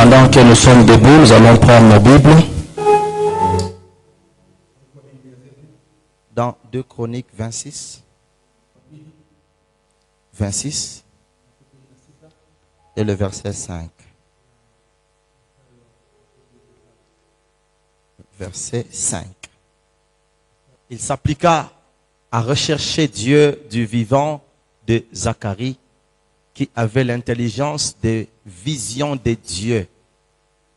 Pendant que nous sommes debout, nous allons prendre nos Bibles. Dans 2 Chroniques 26 et le verset 5. Verset 5. Il s'appliqua à rechercher Dieu du vivant de Zacharie, qui avait l'intelligence des visions de Dieu.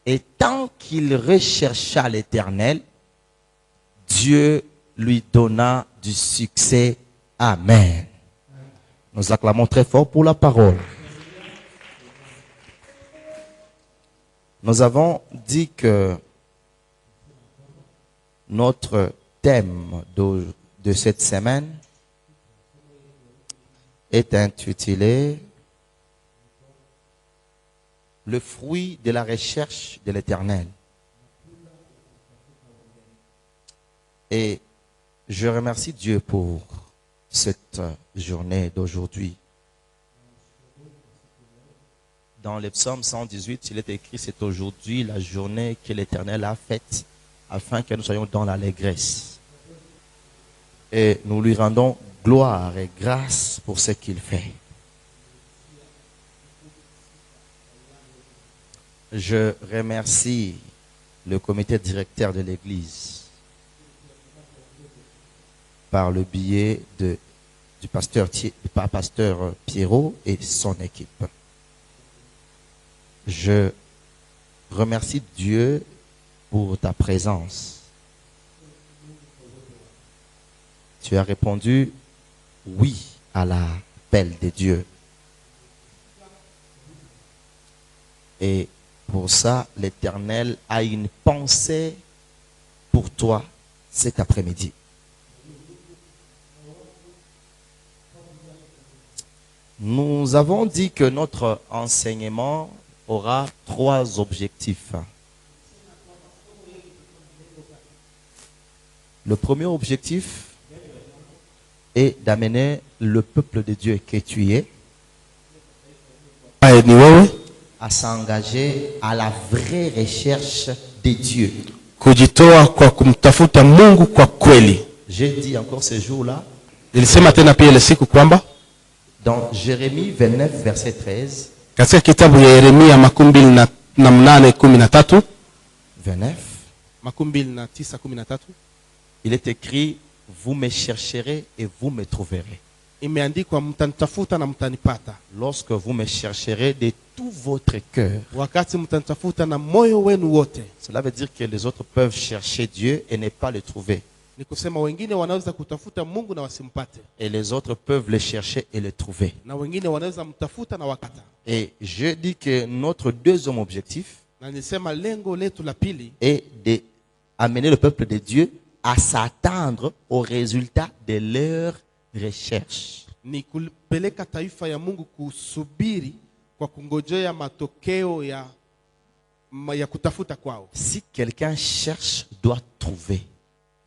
Et tant qu'il rechercha l'Éternel, Dieu lui donna du succès. Amen. Nous acclamons très fort pour la parole. Nous avons dit que notre thème de cette semaine est intitulé « Le fruit de la recherche de l'Éternel ». Et je remercie Dieu pour cette journée d'aujourd'hui. Dans le psaume 118, il est écrit « C'est aujourd'hui la journée que l'Éternel a faite afin que nous soyons dans l'allégresse. » Et nous lui rendons gloire et grâce pour ce qu'il fait. Je remercie le comité directeur de l'Église par le biais du pasteur Pierrot et son équipe. Je remercie Dieu pour ta présence. Tu as répondu oui à l'appel de Dieu. Et pour ça, l'Éternel a une pensée pour toi cet après-midi. Nous avons dit que notre enseignement aura 3 objectifs. Le premier objectif est d'amener le peuple de Dieu que tu es à s'engager à la vraie recherche de Dieu. Kujitoa kwa kumtafuta Mungu kwa kweli. J'ai dit encore ce jour-là, Nilisema tena pia ile siku kwamba dans Jérémie 29 verset 13, katika kitabu ya Yeremia 28:13, 29, il est écrit « Vous me chercherez et vous me trouverez ». Imeandikwa mtanitafuta na mtanipata. Lorsque vous me chercherez de tout votre cœur. Wakati mtanitafuta na moyo wenu wote. Cela veut dire que les autres peuvent chercher Dieu et ne pas le trouver. Ni kusema wengine wanaweza kutafuta Mungu na wasimpate. Et les autres peuvent le chercher et le trouver. Na wengine wanaweza mtafuta na wakata. Et je dis que notre deuxième objectif na nisema lengo letu la pili est d'amener le peuple de Dieu à s'attendre aux résultats de leur recherche. Ni kupeleka taifa ya Mungu kusubiri kwa kungojea matokeo ya kutafuta kwao. Si quelqu'un cherche, doit trouver.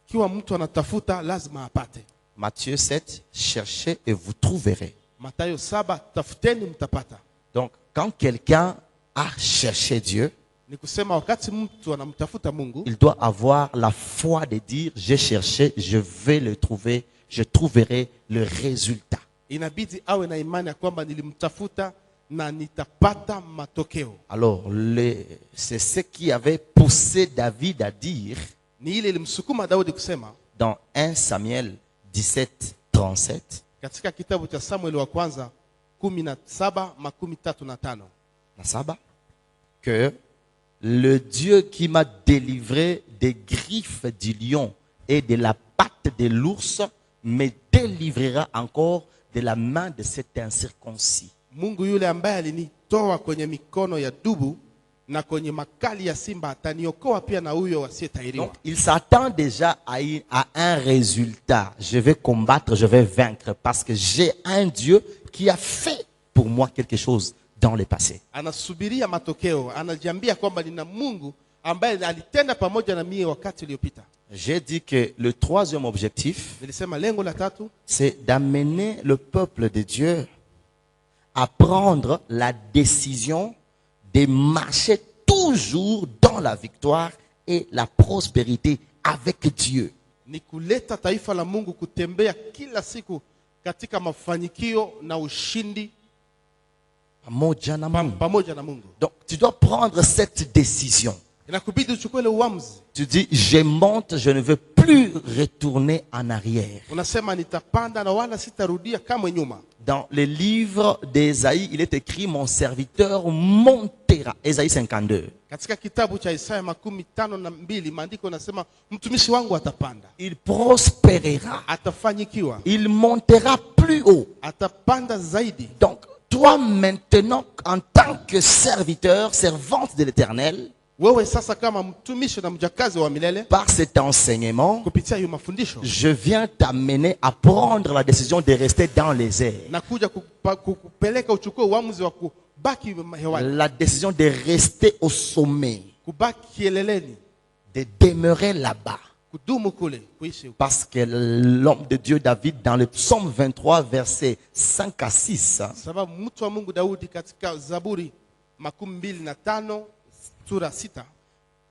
Kiwa mtu anatafuta lazima apate. Matthieu 7, cherchez et vous trouverez. Mathayo 7, tafuteni mtapata. Donc quand quelqu'un a cherché Dieu, ni kusema wakati mtu anamtafuta Mungu, il doit avoir la foi de dire j'ai cherché, je vais le trouver, je trouverai le résultat. Inabidi awe na imani ya kwamba nilimtafuta na nitapata matokeo. Alors c'est ce qui avait poussé David à dire ni ile ilimsukuma Daudi kusema dans 1 Samuel 17:37, katika kitabu cha Samuel wa kwanza 17:35, que le Dieu qui m'a délivré des griffes du lion et de la patte de l'ours me délivrera encore de la main de cet incirconcis. Mungu yule ambaye alinitoa kwenye mikono ya dubu na kwenye makali ya simba ataniokoa pia na huyo asiyetahiriwa. Donc il s'attend déjà à un résultat. Je vais combattre, je vais vaincre parce que j'ai un Dieu qui a fait pour moi quelque chose dans le passé. Anasubiria matokeo, anajiambia kwamba nina Mungu ambaye alitenda pamoja na mimi wakati uliopita. J'ai dit que le troisième objectif, c'est d'amener le peuple de Dieu à prendre la décision de marcher tout toujours dans la victoire et la prospérité avec Dieu. Ni kuleta taifa la Mungu kutembea kila siku katika mafanikio na ushindi Pamoja na Mungu. pamoja na Mungu. Donc, tu dois prendre cette décision. Inakubidi uchukue ile uamuzi. Tu dis, je monte, je ne veux plus retourner en arrière. Unasema nitapanda na wala sitarudia kamwe nyuma. Dans le livre d'Ésaïe, il est écrit, mon serviteur montera. Ésaïe 52. Katika kitabu cha Isaya 52 maandiko nasema mtumishi wangu atapanda. Il prospérera. Atafanyikiwa. Il montera plus haut. Atapanda zaidi. Donc, toi maintenant, en tant que serviteur, servante de l'Éternel, Wewe sasa kama mtumishi na mjakazi wa milele, par cet enseignement, kupitia hiyo mafundisho, je viens t'amener à prendre la décision de rester dans les airs. nakuja kukupeleka uchukue uamuzi wa kubaki hewani, La décision de rester au sommet, kubaki kieleleni, de demeurer là-bas. kudumu kule, kuishi. Parce que l'homme de Dieu David, dans le psaume 23, versets 5 à 6, Sababu mtu wa Mungu Daudi katika Zaburi 25 sura 6,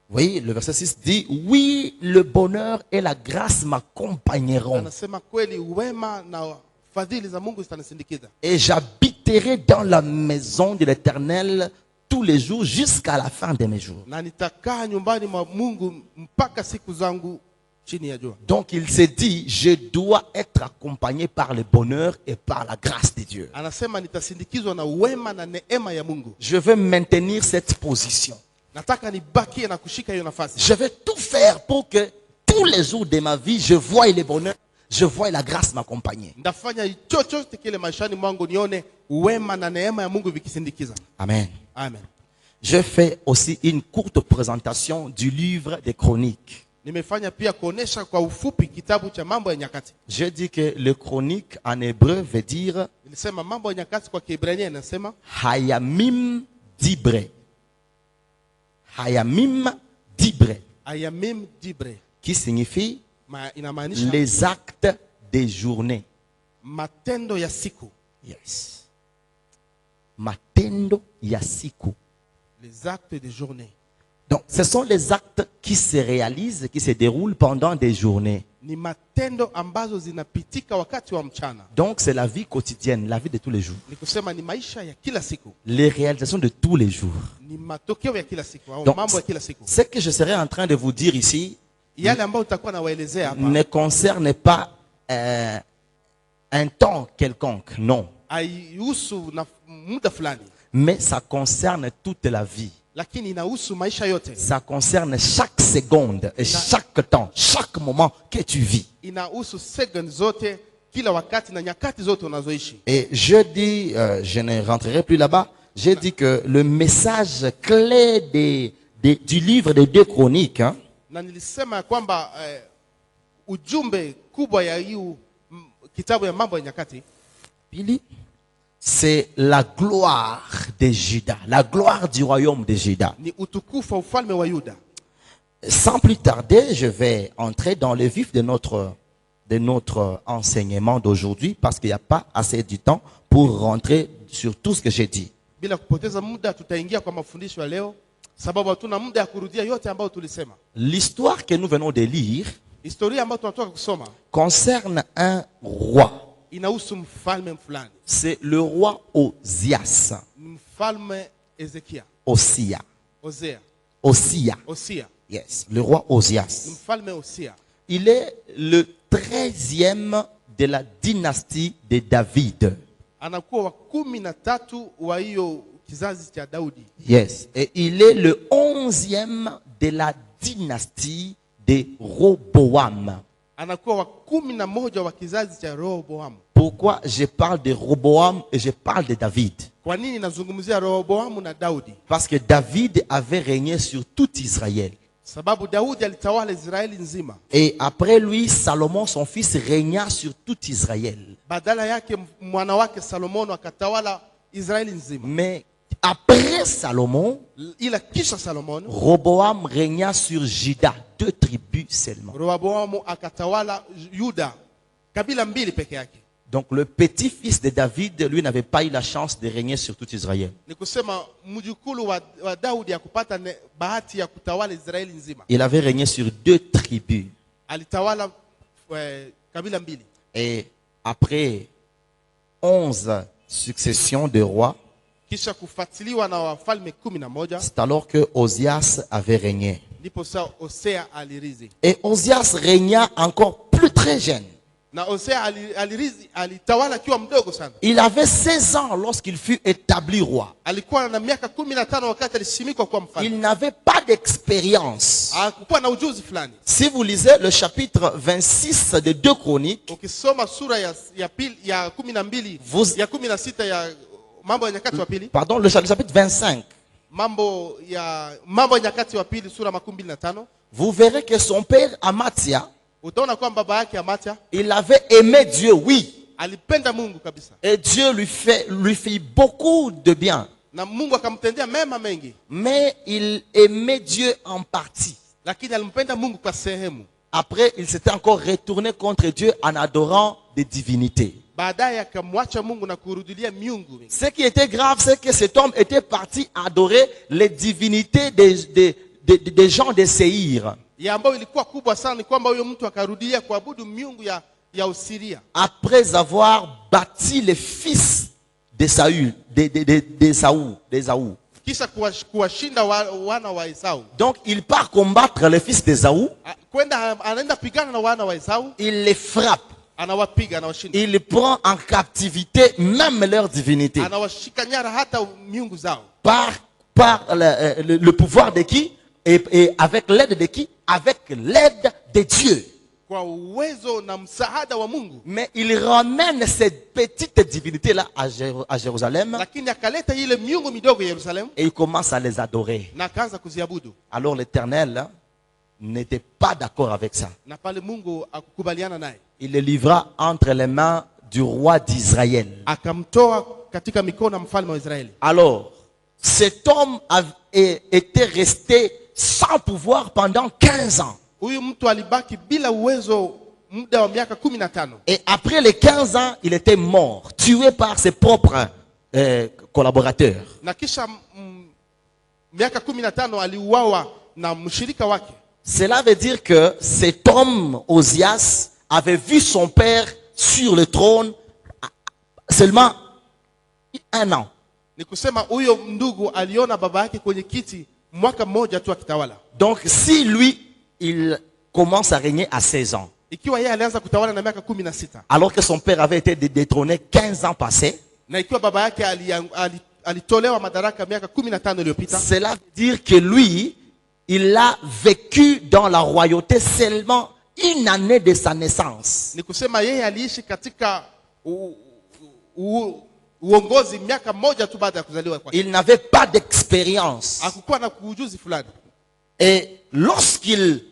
oui, le verset 6 dit, oui, le bonheur et la grâce m'accompagneront. anasema kweli wema na fadhili za Mungu zitanisindikiza. Et j'habiterai dans la maison de l'Éternel tous les jours jusqu'à la fin de mes jours. Na nitakaa nyumbani mwa Mungu mpaka siku zangu chini ya jua. Donc il s'est dit, je dois être accompagné par le bonheur et par la grâce de Dieu. Anasema nitasindikizwa na wema na neema ya Mungu. Je veux maintenir cette position. Nataka nibakie na kushika hiyo nafasi. Je vais tout faire pour que tous les jours de ma vie, je voie le bonheur, je voie la grâce m'accompagner. Ndafanya chochote kile maishani mwangu nione wema na neema ya Mungu vikisindikiza. Amen. Amen. Je fais aussi une courte présentation du livre des Chroniques. Nimefanya pia kuonesha kwa ufupi kitabu cha Mambo ya Nyakati. Je dis que le chronique en hébreu veut dire Nilisema Mambo ya Nyakati kwa Kiebrania inasema Hayamim Dibre. Hayamim Dibre, Ayamim Dibre. qui signifie Inamaanisha les actes des journées. matendo ya siku. Yes. Matendo ya siku. Les actes de journée. Donc, ce sont les actes qui se réalisent, qui se déroulent pendant des journées. Ni matendo ambazo zinapitika wakati wa mchana. Donc, c'est la vie quotidienne, la vie de tous les jours. Ni kusema ni maisha ya kila siku. Les réalisations de tous les jours. Ni matokeo ya kila siku au Donc, mambo ya kila siku. ce que je serai en train de vous dire ici Yale ambayo utakuwa nawaelezea hapa ne concerne pas un temps quelconque, non. haihusu na muda fulani, Mais ça concerne toute la vie. lakini inahusu maisha yote. Ça concerne chaque seconde et chaque temps, chaque moment que tu vis. Inahusu sekunde zote, kila wakati na nyakati zote unazoishi. Et je dis, je ne rentrerai plus là-bas, j'ai dit que le message clé du livre des 2 Chroniques, hein, Na nilisema ya kwamba ujumbe kubwa ya hiyo kitabu ya Mambo ya Nyakati Billy, c'est la gloire de Juda, la gloire du royaume de Juda. ni utukufu wa ufalme wa Yuda. Sans plus tarder, je vais entrer dans le vif de notre enseignement d'aujourd'hui parce qu'il n'y a pas assez de temps pour rentrer sur tout ce que j'ai dit. Bila kupoteza muda tutaingia kwa mafundisho ya leo, sababu hatuna muda ya kurudia yote ambayo tulisema. L'histoire que nous venons de lire Historia ambayo tunatoka kusoma concerne un roi. inahusu mfalme fulani. C'est le roi Osias. Mfalme Ezekia, Osia. Osea, Osia. Osia. Yes, le roi Osias. Mfalme Osia. Il est le 13e de la dynastie de David. Anakuwa wa 13 wa hiyo kizazi cha Daudi. Yes. Et il est le 11e de la dynastie de Roboam. Anakuwa wa 11 wa kizazi cha Rehoboam. Pourquoi je parle de Roboam et je parle de David? Kwa nini nazungumzia Rehoboam na Daudi? Parce que David avait régné sur tout Israël. Sababu Daudi alitawala Israeli nzima. Et après lui, Salomon, son fils, régna sur tout Israël. Badala yake mwana wake Salomono akatawala Israeli nzima. Mais après Salomon, Ila kisha Salomon, Roboam régna sur Juda, 2 tribus seulement. Rehoboam akatawala Yuda, kabila 2 peke yake. Donc le petit-fils de David, lui, n'avait pas eu la chance de régner sur tout Israël. Ni kusema mjukulu wa Daudi hakupata bahati ya kutawala Israeli nzima. Il avait régné sur 2 tribus. Alitawala kabila mbili. Et après 11 successions de rois, Kisha kufuatiliwa na wafalme 11. c'est alors que Osias avait régné. Ndipo saa Hosea alirizi. Et Osias régna encore plus très jeune. Na Hosea alirizi alitawala akiwa mdogo sana. Il avait 16 ans lorsqu'il fut établi roi. Alikuwa na miaka 15 wakati alisimikwa kwa mfalme. Il n'avait pas d'expérience. Hakuwa na ujuzi fulani. Si vous lisez le chapitre 26 de 2 Chroniques, Ukisoma sura ya pili ya 12 ya 16 ya Mambo ya Nyakati wa pili. Pardon, le chapitre 25. Mambo ya Nyakati wa pili sura 25. Vous verrez que son père Amatia, Utaona kwamba baba yake Amatia, il avait aimé Dieu, oui. alipenda Mungu kabisa. Et Dieu lui fit beaucoup de bien. Na Mungu akamtendea mema mengi. Mais il aimait Dieu en partie. Lakini alimpenda Mungu kwa sehemu. Après, il s'était encore retourné contre Dieu en adorant des divinités. Baadaye akamwacha Mungu na kurudilia miungu. Ce qui était grave, c'est que cet homme était parti adorer les divinités des gens de Séir. Ya ambayo ilikuwa kubwa sana ni kwamba huyo mtu akarudia kuabudu miungu ya Usiria. Après avoir bâti les fils de Saül, d'Ésaü. Kisha kuwashinda wana wa Esau. Donc il part combattre les fils d'Ésaü. Kwenda anaenda pigana na wana wa Esau. Il les frappe. Anawapiga, anawashinda. Il prend en captivité même leur divinité. Anawashika nyara hata miungu zao. Par le pouvoir de qui? Et avec l'aide de qui? Avec l'aide de Dieu. Kwa uwezo na msaada wa Mungu. Mais il ramène cette petite divinité-là à Jérusalem. Lakini akaleta ile miungu midogo ya Yerusalemu. Et il commence à les adorer. Na akaanza kuziabudu. Alors l'Éternel n'était pas d'accord avec ça. Na pale Mungu akukubaliana naye. Il le livra entre les mains du roi d'Israël. Akamtoa katika mikono ya mfalme wa Israeli. Alors, cet homme était resté sans pouvoir pendant 15 ans. Huyu mtu alibaki bila uwezo muda wa miaka 15. Et après les 15 ans, il était mort, tué par ses propres collaborateurs. Na kisha miaka 15 aliuawa na mshirika wake. Cela veut dire que cet homme, Osias, avait vu son père sur le trône seulement 1 an. Ni kusema huyo ndugu aliona baba yake kwenye kiti mwaka mmoja tu akitawala. Donc si lui, il commence à régner à 16 ans. Ikiwa yeye alianza kutawala na miaka 16. Alors que son père avait été détrôné 15 ans passés. Na ikiwa baba yake alitolewa madaraka miaka 15 iliyopita. Cela veut dire que lui, il a vécu dans la royauté seulement 1 année de sa naissance. Ni kusema yeye aliishi katika uongozi miaka moja tu baada ya kuzaliwa kwake. Il n'avait pas d'expérience. Hakukuwa na ujuzi fulani. Et lorsqu'il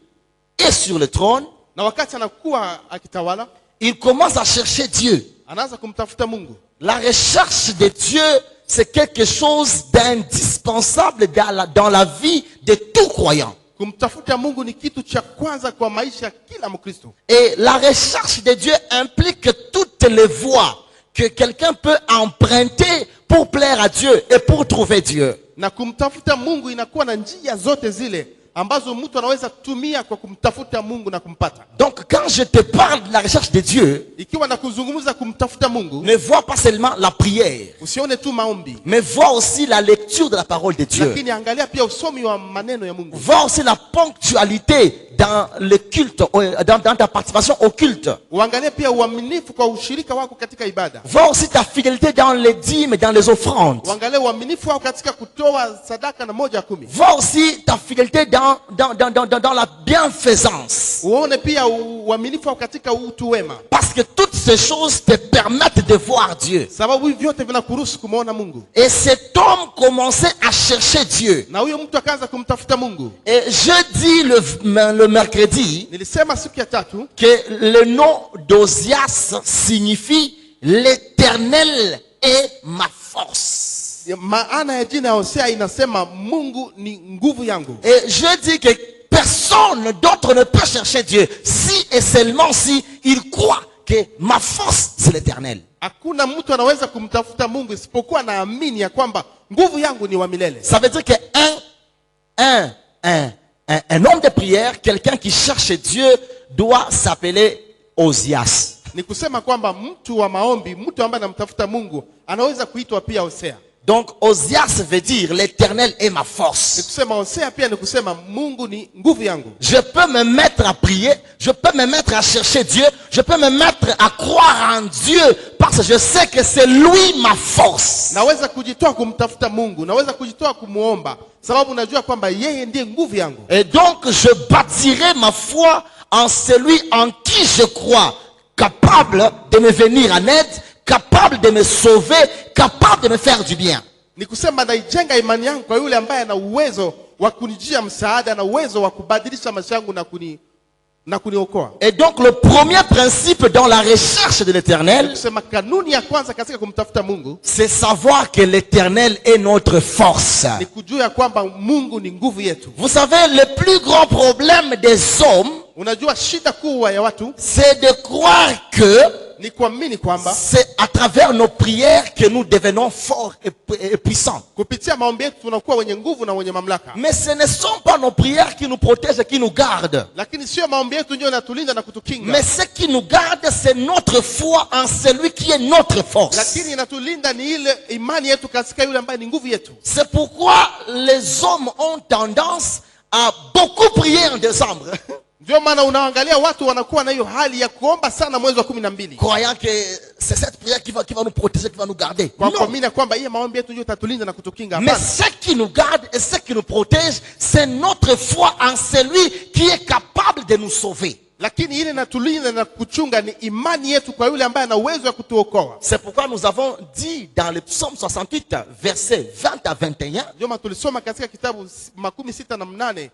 est sur le trône, na wakati anakuwa akitawala, il commence à chercher Dieu. Anaanza kumtafuta Mungu. La recherche de Dieu, c'est quelque chose d'indispensable dans la vie de tout croyant. Kumtafuta Mungu ni kitu cha kwanza kwa maisha ya kila Mkristo. Et la recherche de Dieu implique toutes les voies que quelqu'un peut emprunter pour plaire à Dieu et pour trouver Dieu. Na kumtafuta Mungu inakuwa na njia zote zile ambazo mtu anaweza tumia kwa kumtafuta Mungu na kumpata. Donc quand je te parle de la recherche de Dieu, ikiwa nakuzungumza kumtafuta Mungu, ne vois pas seulement la prière, usione tu maombi, mais vois aussi la lecture de la parole de Dieu. Lakini angalia pia usomi wa maneno ya Mungu. Vois aussi la ponctualité dans le culte, dans ta participation au culte. Uangalie pia uaminifu kwa ushirika wako katika ibada. Vois aussi ta fidélité dans les dîmes et dans les offrandes. Uangalie uaminifu wako katika kutoa sadaka na 1/10. Vois aussi ta fidélité dans la bienfaisance. Uone pia uaminifu wako katika utu wema. Parce que toutes ces choses te permettent de voir Dieu. Sababu hivi vyote vinakuruhusu kumuona Mungu. Et cet homme commençait à chercher Dieu. Na huyo mtu akaanza kumtafuta Mungu. Et jeudi le mercredi, nilisema siku ya tatu que le nom d'Osias signifie l'Éternel est ma force. Maana ya jina ya Hosea inasema Mungu ni nguvu yangu. Et je dis que personne d'autre ne peut chercher Dieu si et seulement si il croit que ma force, c'est l'Éternel. Hakuna mtu anaweza kumtafuta Mungu isipokuwa anaamini ya kwamba nguvu yangu ni wa milele. Ça veut dire que un homme de prière, quelqu'un qui cherche Dieu, doit s'appeler Ozias. Ni kusema kwamba mtu wa maombi, mtu ambaye anamtafuta Mungu, anaweza kuitwa pia Hosea. Donc Ozias veut dire l'Éternel est ma Ni force. kusema Hosea pia ni kusema Mungu ni nguvu yangu. Je peux me mettre à prier, je peux me mettre à chercher Dieu, je peux me mettre à croire en Dieu parce que je sais que c'est lui ma force. Naweza kujitoa kumtafuta Mungu, naweza kujitoa kumuomba sababu najua kwamba yeye ndiye nguvu yangu. Et donc je bâtirai ma foi en celui en qui je crois, capable de me venir en aide, capable de me sauver, capable de me faire du bien. Ni kusema naijenga imani yangu kwa yule ambaye ana uwezo wa kunijia msaada na uwezo wa kubadilisha maisha yangu na kuniokoa. Et donc le premier principe dans la recherche de l'Éternel, Kusema kanuni ya kwanza katika kumtafuta Mungu c'est savoir que l'Éternel est notre force. ni kujua kwamba Mungu ni nguvu yetu. Vous savez, le plus grand problème des hommes, Unajua shida kubwa ya watu c'est de croire que ni kuamini kwamba c'est à travers nos prières que nous devenons forts et puissants. kupitia maombi yetu tunakuwa wenye nguvu na wenye mamlaka. Mais ce ne sont pas nos prières qui nous protègent et qui nous gardent. Lakini sio maombi yetu ndio yanatulinda na kutukinga. Mais ce qui nous garde, c'est notre foi en celui qui est notre force. Lakini inatulinda ni ile imani yetu katika yule ambaye ni nguvu yetu. C'est pourquoi les hommes ont tendance à beaucoup prier en décembre. Ndio maana unaangalia watu wanakuwa na hiyo hali ya kuomba sana mwezi wa 12. Croyant que c'est cette prière qui va nous protéger, qui va nous garder. Kwa Non. kuamini kwamba hii maombi yetu ndio itatulinda na kutukinga. Mais Hapana. ce qui nous garde et ce qui nous protège, c'est notre foi en celui qui est capable de nous sauver. Lakini ile inatulinda na kuchunga ni imani yetu kwa yule ambaye ana uwezo wa kutuokoa. C'est pourquoi nous avons dit dans le psaume 68, versets 20 à 21, Ndio maana tulisoma katika kitabu 68 21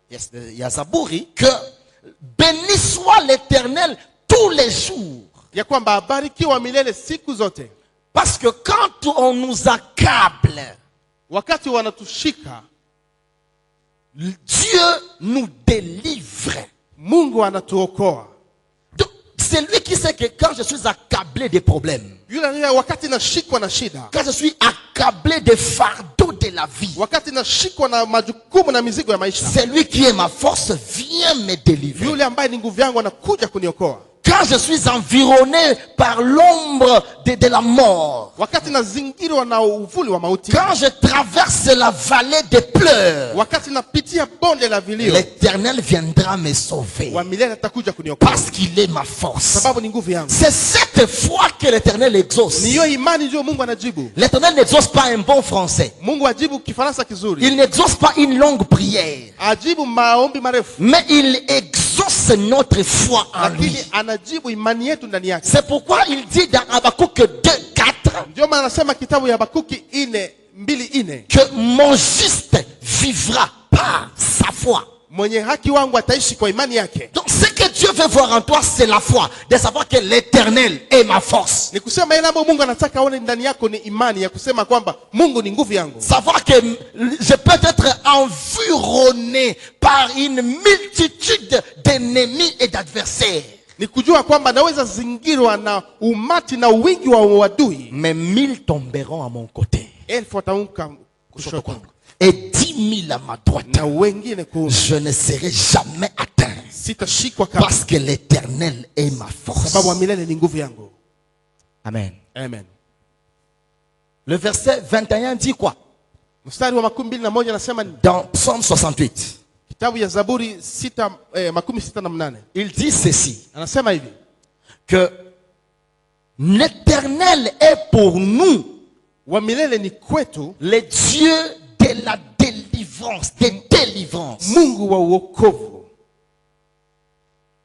yes, il y a Zabouri, que béni soit l'Éternel tous les jours. ya kwamba abarikiwa milele siku zote. Parce que quand on nous accable, Wakati wanatushika, Dieu nous délivre. Mungu anatuokoa. Donc, c'est lui qui sait que quand je suis accablé des problèmes, Yule wakati nashikwa na shida, quand je suis accablé des fardeaux de la vie, wakati nashikwa na majukumu na mizigo ya maisha, c'est lui qui est ma force, vient me délivrer. yule ambaye ni nguvu yangu anakuja kuniokoa. Quand je suis environné par l'ombre de la mort, Wakati nazingirwa na uvuli wa mauti, quand je traverse la vallée des pleurs, wakati napitia bonde la vilio, l'Éternel viendra me sauver. wa milele atakuja kuniokoa Parce qu'il est ma force. sababu ni nguvu yangu. C'est cette foi que l'Éternel exauce. Ni hiyo imani ndio Mungu anajibu. L'Éternel n'exauce pas un bon français. Mungu ajibu Kifaransa kizuri, Il n'exauce pas une longue prière. ajibu maombi marefu, Mais il exauce notre foi en lui. lakini anajibu imani yetu ndani yake. C'est pourquoi il dit dans Habakkuk 2:4 Ndio maana anasema kitabu ya Habakuki 4:4 que mon juste vivra par sa foi. mwenye haki wangu ataishi kwa imani yake. Donc ce que Dieu veut voir en toi, c'est la foi. De savoir que l'Éternel est ma force. Ni kusema ile ambayo Mungu anataka aone ndani yako ni imani ya kusema kwamba Mungu ni nguvu yangu. Savoir que je peux être environné par une multitude d'ennemis et d'adversaires. Ni kujua kwamba naweza zingirwa na umati na wingi wa uadui. Mais 1000 tomberont à mon côté. Elfu wataanguka kushoto kwangu Et 10 000 à ma droite. na wengine kuume. Je ne serai jamais atteint. Sitashikwa kama, Parce que l'Éternel est ma force. sababu wa milele ni nguvu yangu. Amen. Amen. Le verset 21 dit quoi? Mstari wa 21 anasema Dans Psaume 68. kitabu ya Zaburi 68. Il dit ceci. Anasema hivi, Que l'Éternel est pour nous wa milele ni kwetu le Dieu de la délivrance, des délivrances. Mungu wa uokovu.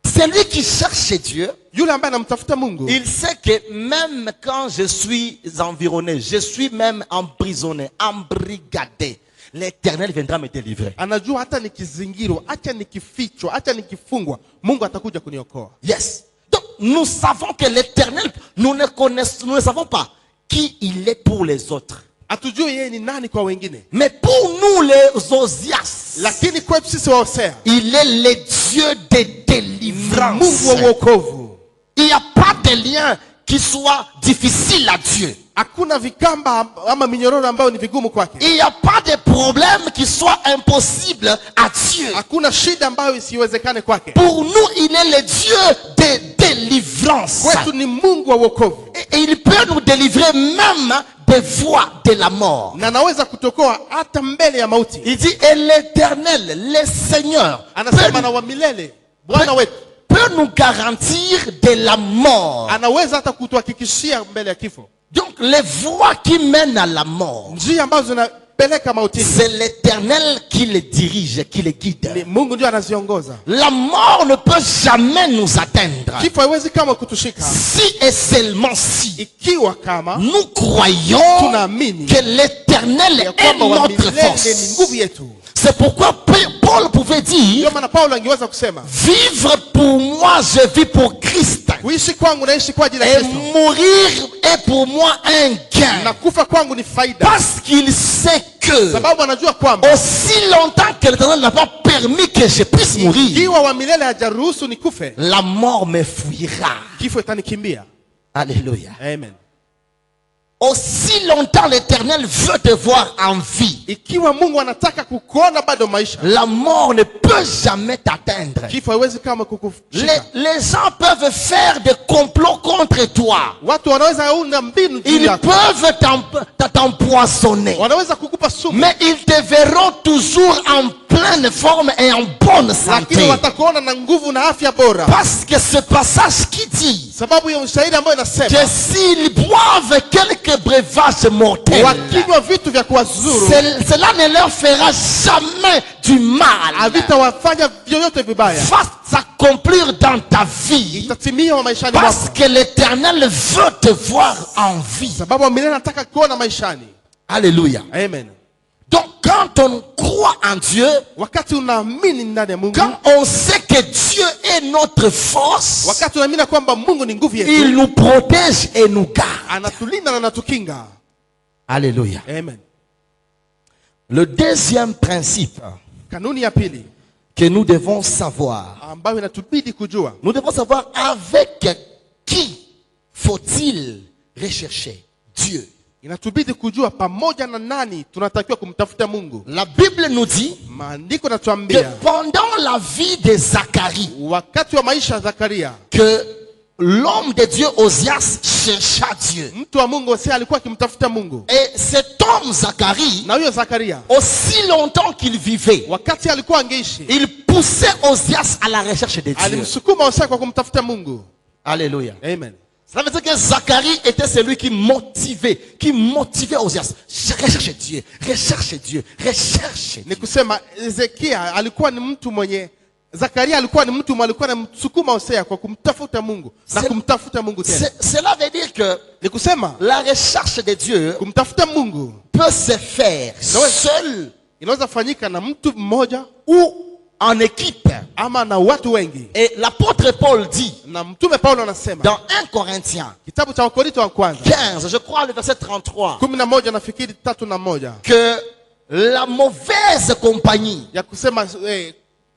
Celui qui cherche Dieu, Yule ambaye anamtafuta Mungu, il sait que même quand je suis environné, je suis même emprisonné, embrigadé, l'Éternel viendra me délivrer. anajua hata nikizingirwa, acha nikifichwa, acha nikifungwa, Mungu atakuja kuniokoa. Yes. Donc, nous savons que l'Éternel, nous ne savons pas qui il est pour les autres. Hatujui yeye ni nani kwa wengine, Mais pour nous les Osias, lakini kwetu sisi wa Hosea, il est le Dieu de délivrance. Mungu wa wokovu. Il n'y a pas de lien qui soit difficile à Dieu. Hakuna vikamba ama minyororo ambayo ni vigumu kwake. Il n'y a pas de problème qui soit impossible à Dieu. Hakuna shida ambayo isiwezekane kwake. Pour nous, il est le Dieu de délivrance. Kwetu ni Mungu wa wokovu. Et il peut nous délivrer même des voies de la mort. Na anaweza kutokoa hata mbele ya mauti. Il dit, et l'Éternel, le Seigneur, Anasema na wa milele, Bwana wetu peut nous garantir de la mort. anaweza hata kutuhakikishia mbele ya kifo. Donc les voies qui mènent à la mort, Njia ambazo zinapeleka mautini, c'est l'Éternel qui les dirige, qui les guide. ni Mungu ndio anaziongoza. La mort ne peut jamais nous atteindre Kifo haiwezi kama kutushika si et seulement si ikiwa kama nous croyons tunaamini que l'Éternel ya est kwamba wa notre milele ni force. nguvu yetu. C'est pourquoi Paul pouvait dire, Ndio maana Paulo angeweza kusema, vivre pour moi, je vis pour Christ. kuishi kwangu naishi kwa ajili ya Et Kristo, mourir est pour moi un na gain. kufa kwangu ni faida, Parce qu'il sait que sababu anajua kwamba aussi longtemps que l'Éternel n'a pas permis que je puisse mourir, ikiwa wa milele hajaruhusu nikufe, la mort me fuira. kifo itanikimbia. Alléluia. Amen. Aussi longtemps l'Éternel veut te voir en vie, Ikiwa Mungu anataka kukuona bado maisha, la mort ne peut jamais t'atteindre. kifo haiwezi kama kukushika. Les gens peuvent faire des complots contre toi. Watu wanaweza unda mbinu juu Ils yako, peuvent t'empoisonner. wanaweza kukupa sumu, Mais ils te verront toujours en pleine forme et en bonne lakini santé. watakuona na nguvu na afya bora, Parce que ce passage qui dit sababu ya ushahidi ambayo inasema que s'ils boivent quelques breuvages mortels, wakinywa vitu vya kuwazuru cela ne leur fera jamais du mal. havitawafanya vyovyote vibaya, Va s'accomplir dans ta vie. itatimia wa maishani Parce mwako, que l'Éternel veut te voir en vie. sababu wa milele anataka kuona maishani. Alléluia. Amen. Donc quand on croit en Dieu, Wakati unaamini ndani ya Mungu, quand on sait que Dieu est notre force, wakati unaamini kwamba Mungu ni nguvu yetu, il nous protège et nous garde. anatulinda na anatukinga. Alléluia. Amen. Le deuxième principe Kanuni ya pili que nous devons savoir, ambayo inatubidi kujua, nous devons savoir avec qui faut-il rechercher Dieu. inatubidi kujua pamoja na nani tunatakiwa kumtafuta Mungu. La Bible nous dit Maandiko que natuambia pendant la vie de Zacharie, wakati wa maisha ya Zakaria, que l'homme de Dieu Osias chercha Dieu. mtu wa Mungu Hosea alikuwa akimtafuta Mungu, Et cet homme Zacharie, na huyo Zakaria aussi longtemps qu'il vivait, wakati alikuwa angeishi, il poussait Osias à la recherche de Dieu. alimsukuma Hosea kwa kumtafuta Mungu. Alléluia. Amen. Ça veut dire que Zacharie était celui qui motivait Osias. Recherche Dieu, recherche Dieu, recherche Ni Dieu. kusema Ezekia alikuwa ni mtu mwenye, Zakaria alikuwa ni mtu mwenye alikuwa anamsukuma Hosea kwa kumtafuta Mungu na kumtafuta Mungu tena. Cela veut dire que Ni kusema la recherche de Dieu kumtafuta Mungu peut se faire seul inaweza fanyika na mtu mmoja ou en équipe. ama na watu wengi. Et l'apôtre Paul dit Na mtume Paulo anasema dans 1 Corinthiens kitabu cha Wakorinto wa kwanza 15, je crois le verset 33, 11 nafikiri 3:1 que la mauvaise compagnie ya kusema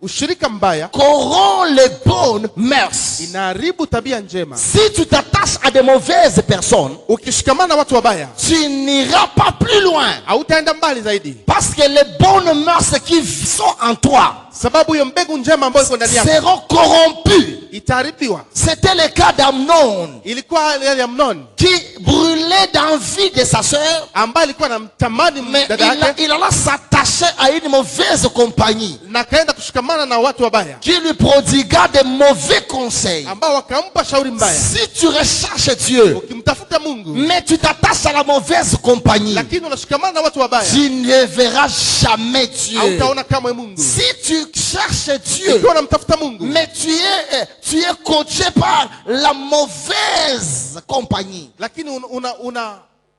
ushirika mbaya corrompt les bonnes mœurs. inaharibu tabia njema. Si tu t'attaches à de mauvaises personnes, Ukishikamana na watu wabaya tu n'iras pas plus loin. hautaenda mbali zaidi, Parce que les bonnes mœurs qui sont en toi sababu hiyo mbegu njema ambayo iko ndani yako seront corrompues. itaharibiwa. C'était le cas d'Amnon Ilikuwa ile ya Amnon qui brûlait d'envie de sa sœur, ambaye alikuwa anamtamani mais dada yake il alla s'attacher à une mauvaise compagnie na kaenda kushikamana na watu wabaya qui lui prodigua de mauvais conseils. ambao wakampa shauri mbaya. Si tu recherches Dieu, Ukimtafuta Mungu mais tu t'attaches à la mauvaise compagnie, lakini unashikamana na watu wabaya, tu ne verras jamais Dieu. hautaona kamwe Mungu. Si tu cherches Dieu, Ukiwa unamtafuta Mungu mais tu es coaché par la mauvaise compagnie, lakini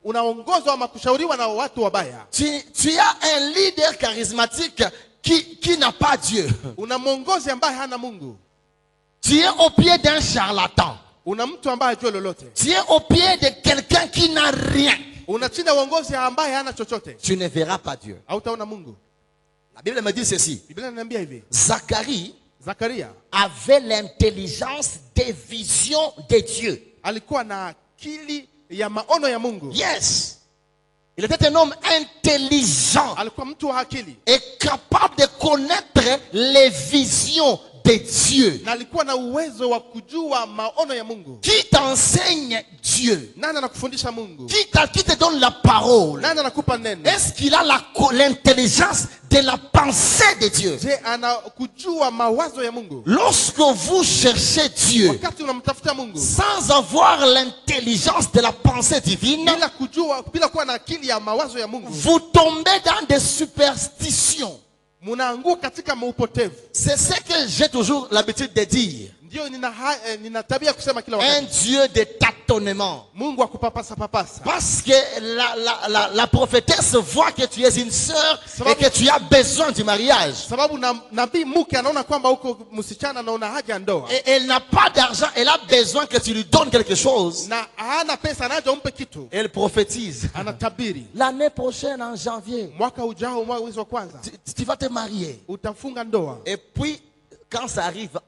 unaongozwa ama kushauriwa na watu wabaya, tu as un leader charismatique qui n'a pas Dieu. una mwongozi ambaye hana Mungu, Tu es au pied d'un charlatan. una mtu ambaye hajui lolote, Tu es au pied de quelqu'un qui n'a rien. una chini ya uongozi ambaye hana chochote, Tu ne verras pas Dieu. hautaona Mungu. La Bible me dit ceci. Biblia inaniambia hivi, Zacharie Zakaria avait l'intelligence des visions de Dieu. alikuwa na akili ya maono ya Mungu. Yes. Il était un homme intelligent Alikuwa mtu wa akili et capable de connaître les visions de Dieu. na alikuwa na uwezo wa kujua maono ya Mungu. Qui t'enseigne Dieu? Nani anakufundisha Mungu? Qui te donne la parole? Nani anakupa neno? Est-ce qu'il a l'intelligence de la pensée de Dieu? Je, anakujua mawazo ya Mungu? Lorsque vous cherchez Dieu Wakati unamtafuta Mungu sans avoir l'intelligence de la pensée divine, bila kuwa na akili ya mawazo ya Mungu, vous tombez dans des superstitions. munaanguka katika upotevu. C'est ce que j'ai toujours l'habitude de dire. Ndio nina tabia kusema kila Un wakati. Dieu de tâtonnement. Mungu akupapasa papasa. Parce que la prophétesse voit que tu es une sœur et que tu as besoin du mariage. Sababu nabii mke anaona kwamba uko msichana na una haja ndoa. Et elle n'a pas d'argent, elle a besoin que tu lui donnes quelque chose. Na hana pesa, anaja umpe kitu. Elle prophétise. Anatabiri. L'année prochaine en janvier, Mwaka ujao mwezi wa kwanza tu vas te marier. utafunga ndoa. Et puis quand ça arrive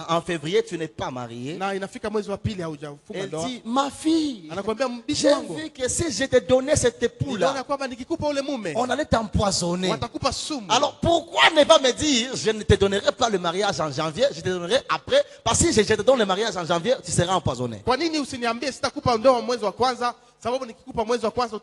en février, tu n'es pas marié. Na inafika mwezi wa pili haujafunga Elle ndoa. dit, ma fille, Anakuambia mbishi j'ai wangu, vu que si je te donnais cet époux-là, niliona kwamba nikikupa ule mume on allait t'empoisonner. watakupa sumu. Alors pourquoi ne pas me dire, je ne te donnerai pas le mariage en janvier, je te donnerai après, parce que si je te donne le mariage en janvier, tu seras empoisonné. Kwa nini usiniambie sitakupa ndoa mwezi wa kwanza? Sababu nikikupa mwezi wa kwanza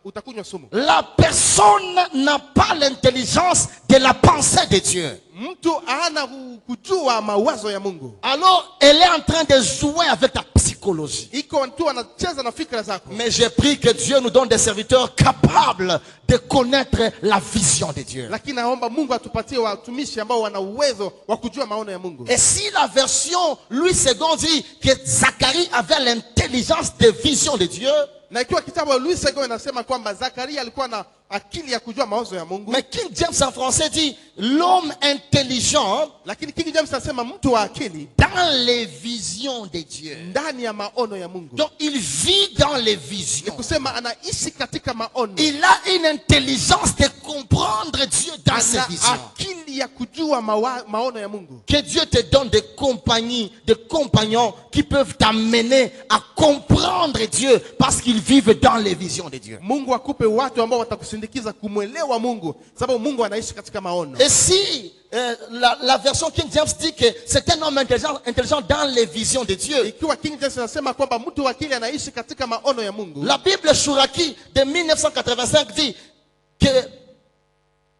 utakunywa sumu. La personne n'a pas l'intelligence de la pensée de Dieu. Mtu hana kujua mawazo ya Mungu. Alors elle est en train de jouer avec ta psychologie. Iko mtu anacheza na fikra zako. Mais j'ai pris que Dieu nous donne des serviteurs capables de connaître la vision de Dieu. Lakini naomba Mungu atupatie watumishi ambao wana uwezo wa kujua maono ya Mungu. Et si la version Louis II dit que Zacharie avait l'intelligence de vision de Dieu, Na ikiwa kitabu Louis II inasema kwamba Zakaria alikuwa na akili ya kujua mawazo ya Mungu, mais King James en français dit l'homme intelligent lakini King James anasema mtu wa akili dans les visions de Dieu. ndani ya maono ya Mungu. Donc il vit dans les visions. Kusema anaishi katika maono. Il a une intelligence de comprendre Dieu dans ses Ana visions. akili ya kujua maono ya Mungu. Que Dieu te donne des compagnies, des compagnons qui peuvent t'amener à comprendre Dieu parce qu'ils vivent dans les visions de Dieu. Mungu akupe watu ambao watakusindikiza kumwelewa Mungu, sababu Mungu anaishi katika maono. Et si la version King James dit que c'est un homme intelligent dans les visions de Dieu, Ikiwa King James anasema kwamba mtu wa akili anaishi katika maono ya Mungu, la Bible Chouraki de 1985 dit que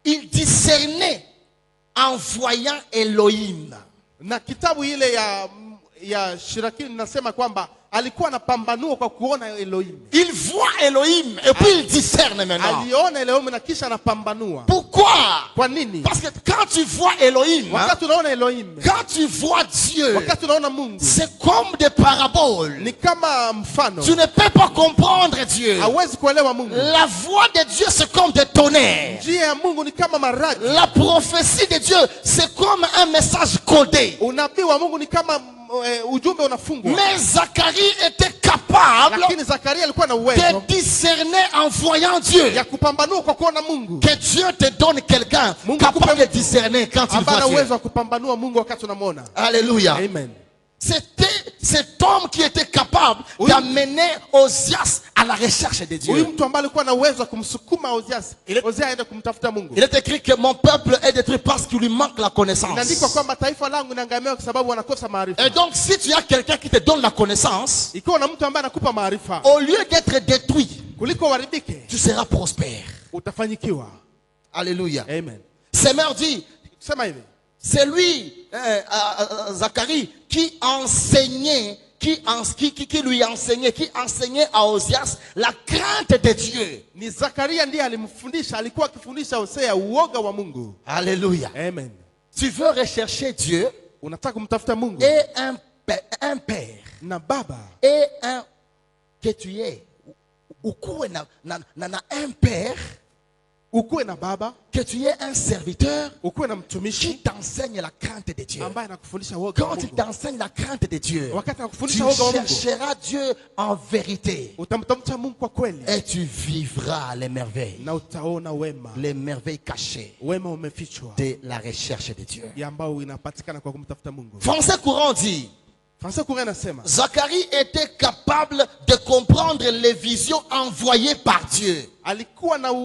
il discernait en voyant Elohim. na kitabu ile ya Shiraki inasema kwamba alikuwa anapambanua kwa kuona Elohim. Il voit Elohim et puis il discerne maintenant. Aliona Elohim na kisha anapambanua. Pourquoi? Kwa nini? Parce que quand tu vois Elohim, Wakati unaona Elohim, quand tu vois Dieu, wakati unaona Mungu, c'est comme des paraboles. ni kama mfano. Tu ne peux pas comprendre Dieu. Hawezi kuelewa Mungu. La voix de Dieu, c'est comme des tonnerres. Njia ya Mungu ni kama maradi. La prophétie de Dieu, c'est comme un message codé. Unabii wa Mungu ni kama ujumbe unafungwa. Mais Zacharie était capable Lakini Zakaria alikuwa na uwezo de discerner en voyant Dieu. ya kupambanua kwa kuona Mungu. Que Dieu te donne quelqu'un Mungu capable de akupe discerner quand il ambaye voit ana Dieu. uwezo wa kupambanua Mungu wakati unamwona. Alléluia. Amen. C'était cet homme qui était capable d'amener Osias à la recherche de Huyu Dieu. mtu ambaye alikuwa na uwezo wa kumsukuma Hosea aende kumtafuta Mungu. Il est écrit que mon peuple est détruit parce qu'il lui manque la connaissance. Inaandikwa kwamba taifa langu linaangamia kwa sababu wanakosa maarifa. Et donc si tu as quelqu'un qui te donne la connaissance, Ikiwa na mtu ambaye anakupa maarifa, au lieu d'être détruit, kuliko uharibike, tu seras prospère. utafanyikiwa. Alléluia. Amen. Seigneur dit, Sema hivi, c'est lui, Zacharie, qui enseignait, qui lui enseignait, qui enseignait à Osias la crainte de Dieu. ni Zakaria ndiye alimfundisha, alikuwa akifundisha Hosea uoga wa Mungu. Alléluia. Amen. Tu veux rechercher Dieu Unataka kumtafuta Mungu et un père na baba et un que tu es. Ukuwe na un père ukuwe na baba, que tu es un serviteur ukuwe na qui mtumishi t'enseigne la crainte de Dieu. ambaye anakufundisha woga wa Quand il Mungu. t'enseigne la crainte de Dieu, Wakati tu anakufundisha woga wa Mungu, chercheras Dieu en vérité utamtafuta Mungu kwa kweli et tu vivras na utaona wema, les merveilles cachées wema umefichwa de la recherche de Dieu. ya ambao inapatikana kwa kumtafuta Mungu. Français courant dit, Français Courant anasema Zacharie était capable de comprendre les visions envoyées par Dieu.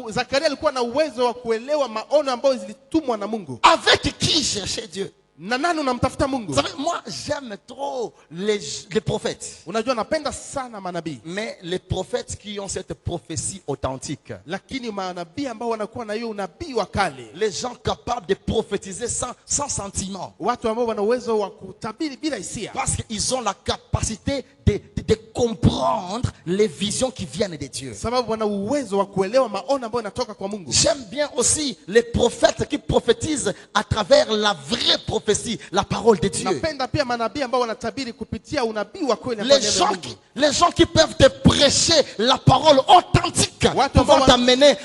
Zakaria alikuwa na uwezo wa kuelewa maono ambayo zilitumwa na Mungu. Avec qui cherchait Dieu? Na nani unamtafuta Mungu? Vous savez, moi j'aime trop les prophètes. Unajua napenda sana manabii. Mais les prophètes qui ont cette prophétie authentique. Lakini manabii ambao wanakuwa na hiyo unabii wa kale. Les gens capables de prophétiser sans sentiment. Watu ambao wana uwezo wa kutabiri bila hisia. Parce qu'ils ont la capacité de comprendre les visions qui viennent de Dieu. Sababu wana uwezo wa kuelewa maono ambayo yanatoka kwa Mungu. J'aime bien aussi les prophètes qui prophétisent à travers la vraie prophétie, la parole de Dieu. Napenda pia manabii ambao wanatabiri kupitia unabii wa kweli. Les gens qui peuvent te prêcher la parole authentique pour t'amener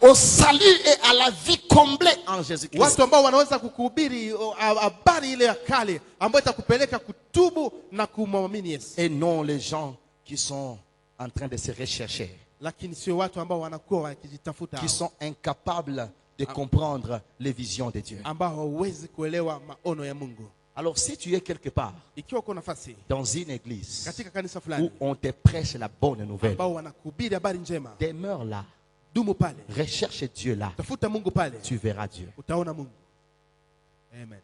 au salut et à la vie comblée en Jésus-Christ. Watu ambao wanaweza kukuhubiri habari ile ya kale ambayo itakupeleka kutubu na kumwamini Yesu. Et non les gens qui sont en train de se rechercher. Lakini sio watu ambao wanakuwa wakijitafuta. Qui sont incapables de comprendre les visions de Dieu. Ambao hawezi kuelewa maono ya Mungu. Alors si tu es quelque part ikiwa uko nafasi dans une église katika kanisa fulani où on te prêche la bonne nouvelle, ambao wanakuhubiri habari njema, demeure là, dumu pale, recherche Dieu là, tafuta Mungu pale, tu verras Dieu. Utaona Mungu. Amen.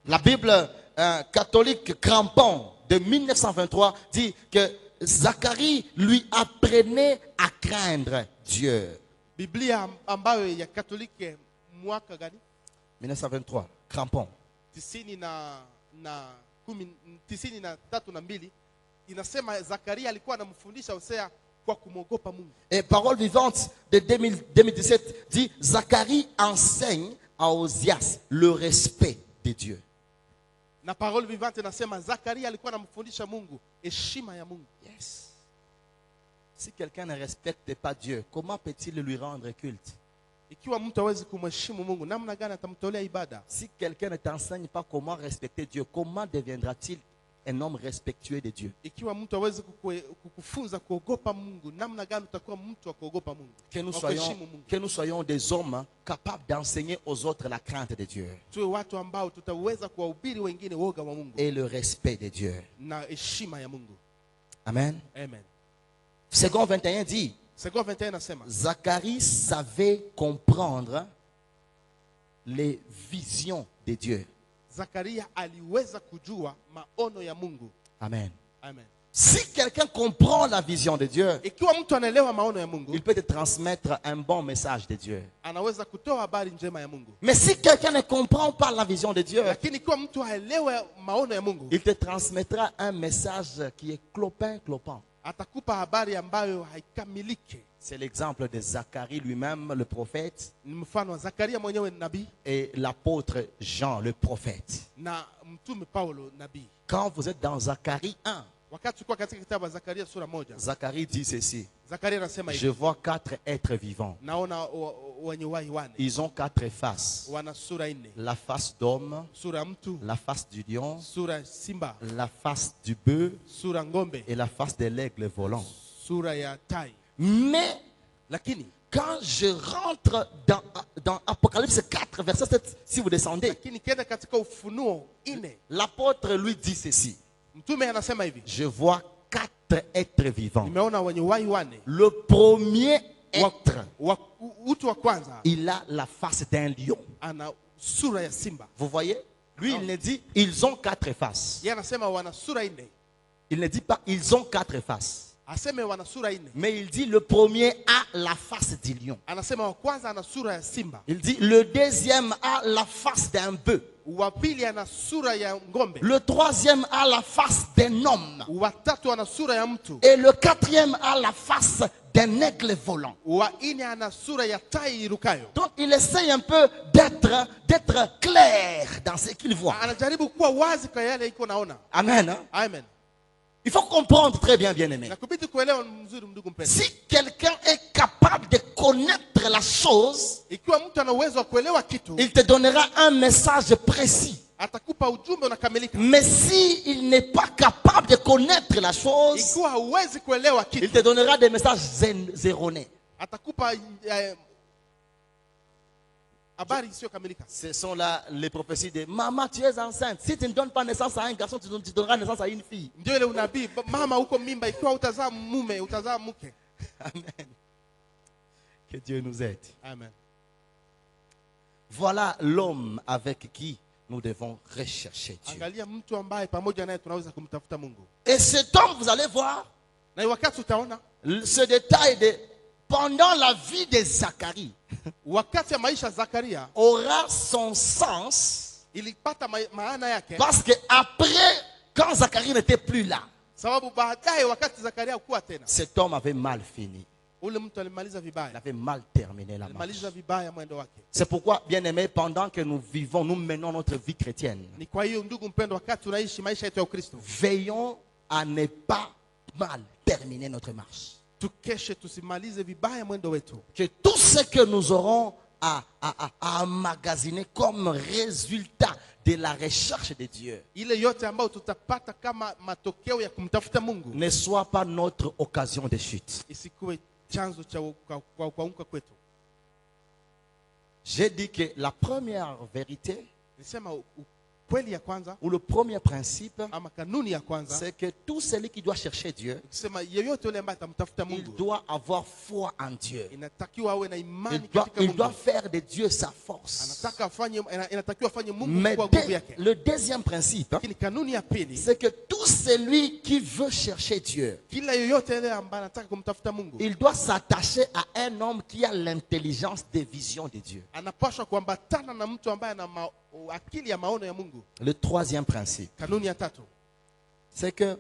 La Bible catholique crampon de 1923 dit que Zacharie lui apprenait à craindre Dieu. Biblia ambayo ya Katoliki mwaka gani? 1923, crampon. 93 inasema Zakaria alikuwa anamfundisha Hosea kwa kumwogopa Mungu. Et Parole Vivante de 2017 dit Zacharie enseigne à Osias le respect de Dieu. Na Parole Vivante inasema Zakaria alikuwa anamfundisha Mungu heshima ya Mungu. Yes. Si quelqu'un ne respecte pas Dieu, comment peut-il lui rendre culte? Ikiwa mtu hawezi kumheshimu Mungu, namna gani atamtolea ibada? Si quelqu'un ne t'enseigne pas comment respecter Dieu, comment deviendra-t-il un homme respectueux de Dieu? Ikiwa mtu hawezi kukufunza kuogopa Mungu, namna gani utakuwa mtu wa kuogopa Mungu? Que nous soyons des hommes capables d'enseigner aux autres la crainte de Dieu. Tuwe watu ambao tutaweza kuwahubiri wengine woga wa Mungu et le respect de Dieu. Na heshima ya Mungu. Amen. Amen. Second 21 dit Zacharie savait comprendre les visions de Dieu. Zakaria aliweza kujua maono ya Mungu. Amen. Amen. Si quelqu'un comprend la vision de Dieu, ikiwa mtu anaelewa maono ya Mungu, il peut te transmettre un bon message de Dieu. Anaweza kutoa habari njema ya Mungu. Mais si quelqu'un ne comprend pas la vision de Dieu, lakini ikiwa mtu haelewi maono ya Mungu, il te transmettra un message qui est clopin. Atakupa habari ambayo haikamiliki. C'est l'exemple de Zacharie lui-même, le prophète, mfano wa Zakaria mwenyewe nabii, et l'apôtre Jean, le prophète. Na mtume Paulo nabii. Quand vous êtes dans Zacharie 1, wakati uko katika kitabu Zakaria sura 1, Zacharie dit ceci. Zakaria anasema hivi, je vois 4 êtres vivants. Naona wenye uhai wane. Ils ont 4 faces. Wana sura 4. La face d'homme, sura mtu, la face du lion, sura simba, la face du bœuf, sura ngombe, et la face de l'aigle volant. Sura ya tai. Mais lakini quand je rentre dans Apocalypse 4 verset 7, si vous descendez, lakini kienda katika Ufunuo 4, l'apôtre lui dit ceci. Mtume anasema hivi, je vois 4 êtres vivants. Nimeona wenye uhai wane. Le premier être, utu wa kwanza, il a la face d'un lion. Ana sura ya simba. Vous voyez? Lui, il ne dit ils ont 4 faces. Yeye anasema wana sura 4. Il ne dit pas ils ont 4 faces. Aseme wana sura 4. Mais il dit le premier a la face du lion. Anasema wa kwanza ana sura ya simba. Il dit le deuxième a la face d'un bœuf. Wa pili ana sura ya ngombe. Le troisième a la face d'un homme. Wa tatu ana sura ya mtu. Et le quatrième a la face d'un aigle volant. Wa nne ana sura ya tai irukayo. Donc il essaye un peu d'être clair dans ce qu'il voit. Anajaribu kuwa wazi kwa yale iko naona. Amen. Amen. Il faut comprendre très bien, bien aimé. Nakubidi kuelewa mzuri ndugu mpendwa. Si quelqu'un est capable de connaître la chose, Ikiwa mtu ana uwezo wa kuelewa kitu, il te donnera un message précis. atakupa ujumbe unakamilika. Mais si il n'est pas capable de connaître la chose, Ikiwa hauwezi kuelewa il kitu, te donnera des messages erronés. atakupa habari isiyokamilika. Ce sont là les prophéties de maman, tu es enceinte. Si tu ne donnes pas naissance à un garçon, tu donneras naissance à une fille. Ndio ile unabii, mama uko mimba, ikiwa utazaa mume, utazaa mke. Amen. Que Dieu nous aide. Amen. Voilà l'homme avec qui nous devons rechercher Dieu. Angalia mtu ambaye pamoja naye tunaweza kumtafuta Mungu. Et cet homme, vous allez voir, Na wakati utaona ce détail de pendant la vie de Zacharie wakati ya maisha Zakaria aura son sens ilipata maana yake, parce que après, quand Zacharie n'était plus là, sababu baadaye wakati Zakaria hakuwa tena, cet homme avait mal fini. ule mtu alimaliza Il vibaya, avait mal terminé la marche. alimaliza vibaya mwendo wake. C'est pourquoi, bien aimé, pendant que nous vivons, nous menons notre vie chrétienne, Ni kwa hiyo ndugu mpendwa, wakati tunaishi maisha yetu ya Ukristo, veillons à ne pas mal terminer notre marche. tukeshe tusimalize vibaya mwendo wetu. Que tout ce que nous aurons à emmagasiner comme résultat de la recherche de Dieu Ile yote ambayo tutapata kama matokeo ya kumtafuta Mungu ne soit pas notre occasion de chute. isikuwe chanzo cha kuanguka kwetu. J'ai dit que la première vérité Nilisema kweli ya kwanza ou le premier principe, ama kanuni ya kwanza, c'est que tout celui qui doit chercher Dieu, kusema yeyote yule ambaye atamtafuta il Mungu doit avoir foi en Dieu. inatakiwa awe na Il imani doit, katika il Mungu. doit faire de Dieu sa force. Anataka afanye, inatakiwa afanye Mungu Mais kwa nguvu yake. le deuxième principe, Lakini kanuni ya pili, c'est que tout celui qui veut chercher Dieu, kila yeyote yule ambaye anataka kumtafuta Mungu il doit s'attacher à un homme qui a l'intelligence des visions de Dieu. anapaswa kuambatana na mtu ambaye ana akili ya maono ya Mungu. Le troisième principe, Kanuni ya tatu, c'est que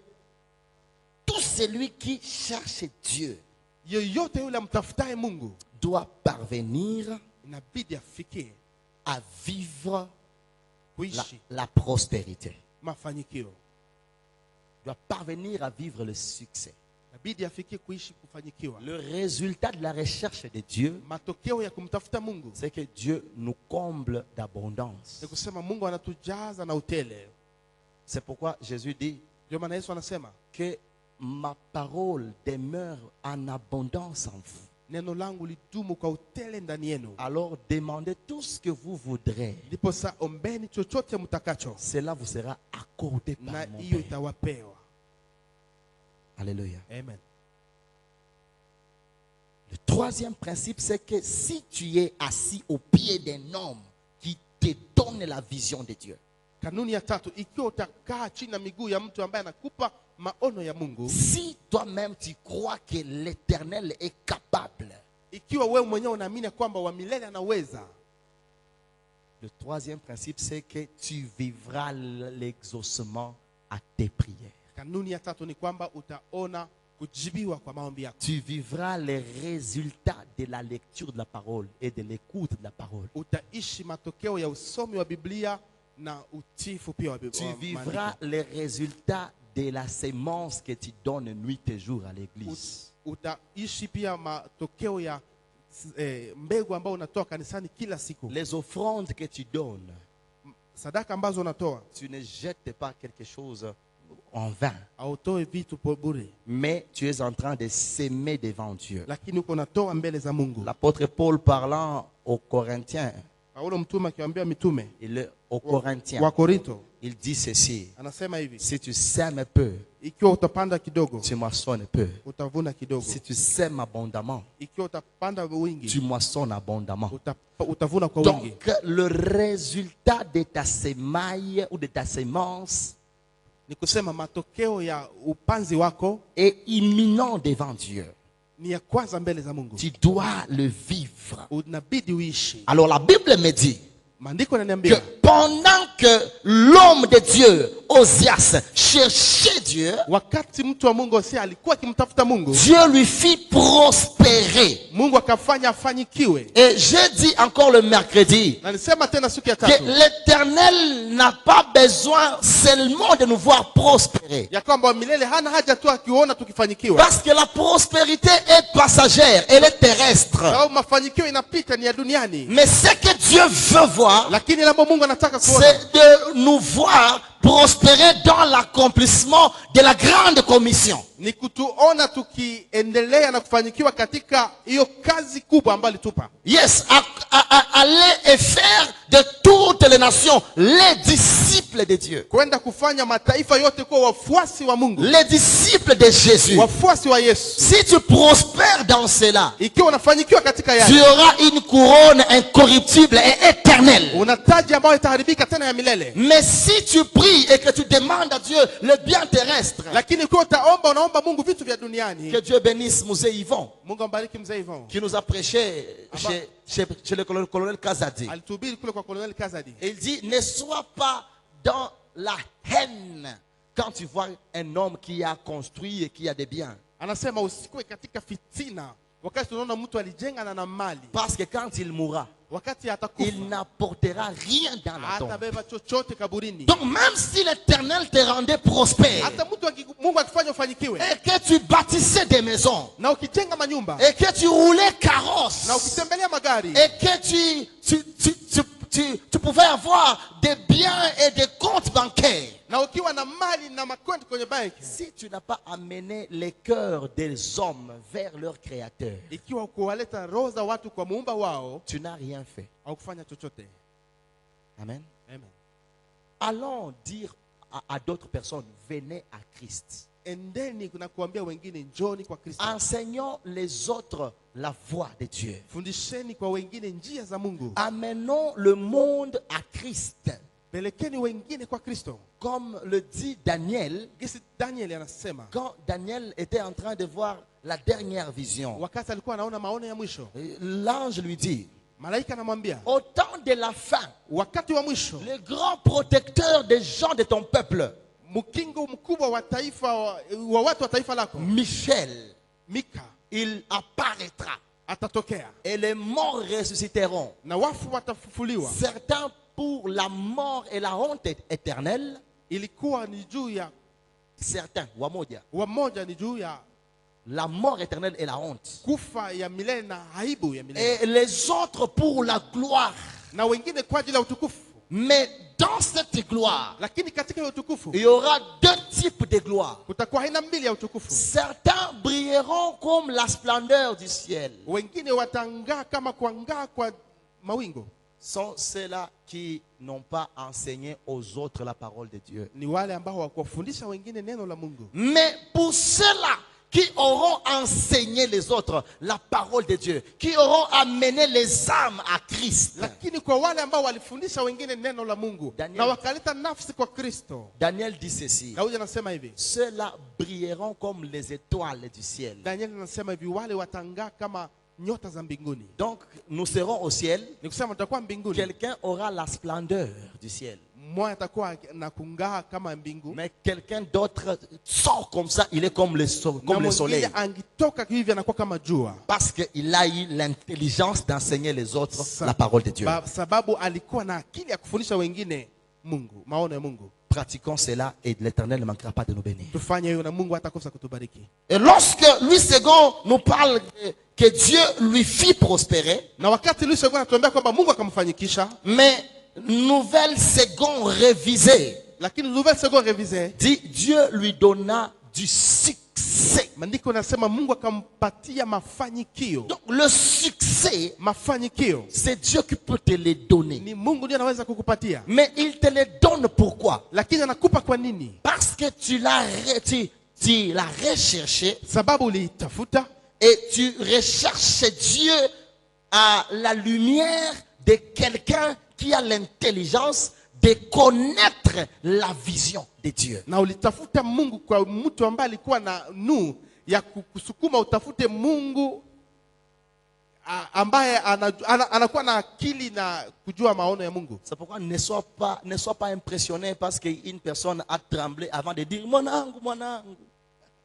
tout celui qui cherche Dieu yeyote yule amtafutaye Mungu doit parvenir inabidi afikie à vivre kuishi la prospérité. mafanikio, Doit parvenir à vivre le succès. inabidi afikie kuishi kufanikiwa. Le résultat de la recherche de Dieu, Matokeo ya kumtafuta Mungu c'est que Dieu nous comble d'abondance. ni kusema Mungu anatujaza na utele. C'est pourquoi Jésus dit Ndio maana Yesu anasema que ma parole demeure en abondance en vous. neno langu lidumu kwa utele ndani yenu. Alors demandez tout ce que vous voudrez. Ndipo sa ombeni chochote mtakacho, Cela vous sera accordé par na mon hiyo Père. itawapewa. Alléluia. Amen. Le troisième principe, c'est que si tu es assis au pied d'un homme qui te donne la vision de Dieu, Kanuni ya tatu, ikiwa utakaa chini na miguu ya mtu ambaye anakupa maono ya Mungu, si toi-même tu crois que l'Éternel est capable, ikiwa wewe mwenyewe unaamini kwamba wa milele anaweza, le troisième principe, c'est que tu vivras l'exaucement à tes prières. kanuni ya tatu ni kwamba utaona kujibiwa kwa maombi yako. Tu vivras les résultats de la lecture de la parole et de l'écoute de la parole. Utaishi matokeo ya usomi wa Biblia na utifu pia wa Biblia. Tu vivras les résultats de la sémence que tu donnes nuit et jour à l'église. Utaishi pia matokeo ya mbegu ambayo unatoa kanisani kila siku. Les offrandes que tu donnes, Sadaka ambazo unatoa, tu ne jettes pas quelque chose en vain, autoe vitu bure, mais tu es en train de s'aimer devant Dieu. lakini uko unatoa mbele za Mungu. L'apôtre Paul parlant aux Corinthiens, Paulo mtume akiwaambia mitume aux Corinthiens, wa Korinto il dit ceci: anasema hivi, si tu sèmes peu, ikiwa utapanda kidogo tu moissonnes peu. utavuna kidogo, Si tu sèmes abondamment, ikiwa utapanda wingi tu moissonnes abondamment. utavuna kwa wingi. Donc, le résultat de ta semaille ou de ta sémence Ni kusema matokeo ya upanzi wako est imminent devant Dieu. ni ya kwanza mbele za Mungu. Tu dois le vivre. Unabidi uishi. Alors la Bible me dit Maandiko que yananiambia pendant que l'homme de Dieu Ozias cherchait Dieu, wakati mtu wa Mungu Hosea alikuwa akimtafuta Mungu, Dieu lui fit prospérer. Mungu akafanya afanikiwe. Et j'ai dit encore le mercredi Na nisema tena siku ya que tatu l'Éternel n'a pas besoin seulement de nous voir prospérer. ya kwamba milele hana haja tu akiona tukifanikiwa, Parce que la prospérité est passagère, elle est terrestre. sababu mafanikio inapita, ni ya duniani. Mais ce que Dieu veut voir, Lakini lambo Mungu anataka kuona c'est de nous voir prospérer dans l'accomplissement de la grande commission. ni kutuona tukiendelea na kufanikiwa katika hiyo kazi kubwa ambayo alitupa. Yes, aller et faire de toutes les nations les disciples de Dieu. Kwenda kufanya mataifa yote kuwa wafuasi wa Mungu, Les disciples de Jésus. wafuasi wa Yesu. Si tu prospères dans cela, Ikiwa unafanikiwa katika tu yale, auras une couronne incorruptible et éternelle. una taji ambayo itaharibika tena ya milele. Mais si tu pries et que tu demandes à Dieu le bien terrestre, Lakini ukiwa utaomba, unaomba Mungu vitu vya duniani. que Dieu bénisse Mouzé Yvon, Mungu ambariki mzee Yvon, qui nous a prêché chez le colonel Kazadi. alituhubiri kule kwa Colonel Kazadi. Et il dit, ne sois pas dans la haine quand tu vois un homme qui a construit et qui a des biens. Anasema usikuwe katika fitina wakati tunaona mtu alijenga na na mali, Parce que quand il mourra, wakati il atakufa n'apportera rien dans la tombe. hatabeba chochote kaburini. Donc même si l'Éternel te rendait prospère Hata Mungu akifanya ufanikiwe et que tu bâtissais des maisons na ukijenga manyumba et que tu roulais carrosse na ukitembelea magari et que tu pouvais avoir des biens et des comptes bancaires, na ukiwa na mali na makonti kwenye banki, si tu n'as pas amené les cœurs des hommes vers leur créateur, ikiwa ukuwaleta roho za watu kwa muumba wao, tu n'as rien fait. au kufanya chochote. Amen. Amen. Allons dire à d'autres personnes, venez à Christ. Endeni kuna kuambia wengine njoni kwa Kristo. Enseignons les autres la voie de Dieu. Fundisheni kwa wengine njia za Mungu. Amenons le monde à Christ. Pelekeni wengine kwa Kristo. Comme le dit Daniel, Gisi Daniel anasema, quand Daniel était en train de voir la dernière vision, wakati alikuwa anaona maono ya mwisho, l'ange lui dit, malaika anamwambia, au temps de la fin, wakati wa mwisho, le grand protecteur des gens de ton peuple, mkingo mkubwa wa taifa wa watu wa taifa lako, Michel, Mika, il apparaîtra atatokea et les morts ressusciteront. na wafu watafufuliwa. Certains pour la mort et la honte éternelle, Ilikuwa ni juu ya certains, wamoja, wamoja, ni juu ya la mort éternelle et la honte, kufa ya milele na aibu ya milele, et les autres pour la gloire. na wengine kwa ajili ya utukufu. Mais dans cette gloire, Lakini katika hiyo utukufu il y aura deux types de gloire. kutakuwa aina mbili ya utukufu. Certains brilleront comme la splendeur du ciel. Wengine watangaa kama kuangaa kwa mawingu. Sont ceux-là qui n'ont pas enseigné aux autres la parole de Dieu. Ni wale ambao wakuwafundisha wengine neno la Mungu. Mais pour ceux-là qui auront enseigné les autres la parole de Dieu, qui auront amené les âmes à Christ. Lakini kwa wale ambao walifundisha wengine neno la Mungu Daniel, na wakaleta nafsi kwa Kristo, Daniel dit ceci, Daudi anasema hivi, ceux-là brilleront comme les étoiles du ciel. Daniel anasema hivi, wale watangaa kama nyota za mbinguni. Donc nous serons au ciel, Ni kusema tutakuwa mbinguni, quelqu'un aura la splendeur du ciel. mmoja atakuwa na kungaa kama mbingu, Mais quelqu'un d'autre sort comme ça, il est comme le, comme le soleil. mwingine angitoka hivi anakuwa kama jua, Parce qu'il a eu l'intelligence d'enseigner les autres la parole de Dieu. sababu alikuwa na akili ya kufundisha wengine Mungu, maono ya Mungu. Pratiquons cela et l'Éternel ne manquera pas de nous bénir. Tufanye hiyo na Mungu hatakosa kutubariki. Et lorsque Louis II nous parle que Dieu lui fit prospérer, Na wakati Louis II anatuambia kwamba Mungu akamfanikisha, mais nouvelle seconde révisée lakini nouvelle seconde révisée dit Dieu lui donna du succès. maandiko nasema Mungu akampatia mafanikio. Donc le succès, Mafanikio c'est Dieu qui peut te les donner. ni Mungu ndiye anaweza kukupatia, Mais il te les donne pourquoi? lakini anakupa kwa nini? Parce que tu l'as recherché Sababu uliitafuta et tu recherches Dieu à la lumière de quelqu'un qui a l'intelligence de connaître la vision de Dieu. na ulitafuta Mungu kwa mtu ambaye alikuwa na ya kukusukuma utafute Mungu ambaye anakuwa na akili na kujua maono ya Mungu. C'est pourquoi ne sois pas impressionné parce qu'une personne a tremblé avant de dire mwanangu, mwanangu.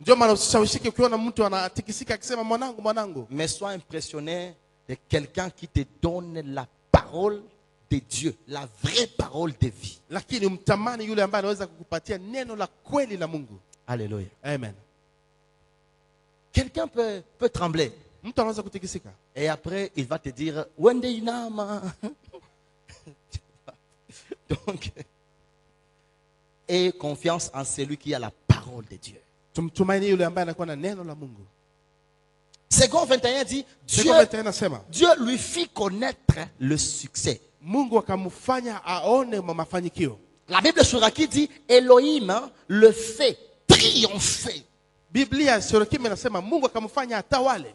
Ndio maana usishawishike ukiona mtu anatikisika akisema mwanangu, mwanangu. Mais sois impressionné de quelqu'un qui te donne la parole de Dieu, la vraie parole de vie. Lakini mtamani yule ambaye anaweza kukupatia neno la kweli la Mungu. Alléluia. Amen. Quelqu'un peut trembler. Mtu anaweza kutikisika. Et après, il va te dire, Wende inama. Donc, aie confiance en celui qui a la parole de Dieu. Tumtumaini yule ambaye anakuwa na neno la Mungu. Second 21 dit, Dieu lui fit connaître le succès. Mungu akamfanya aone mafanikio. La Bible Shuraki dit, Elohim le fait triompher. Biblia Shuraki inasema Mungu akamfanya atawale.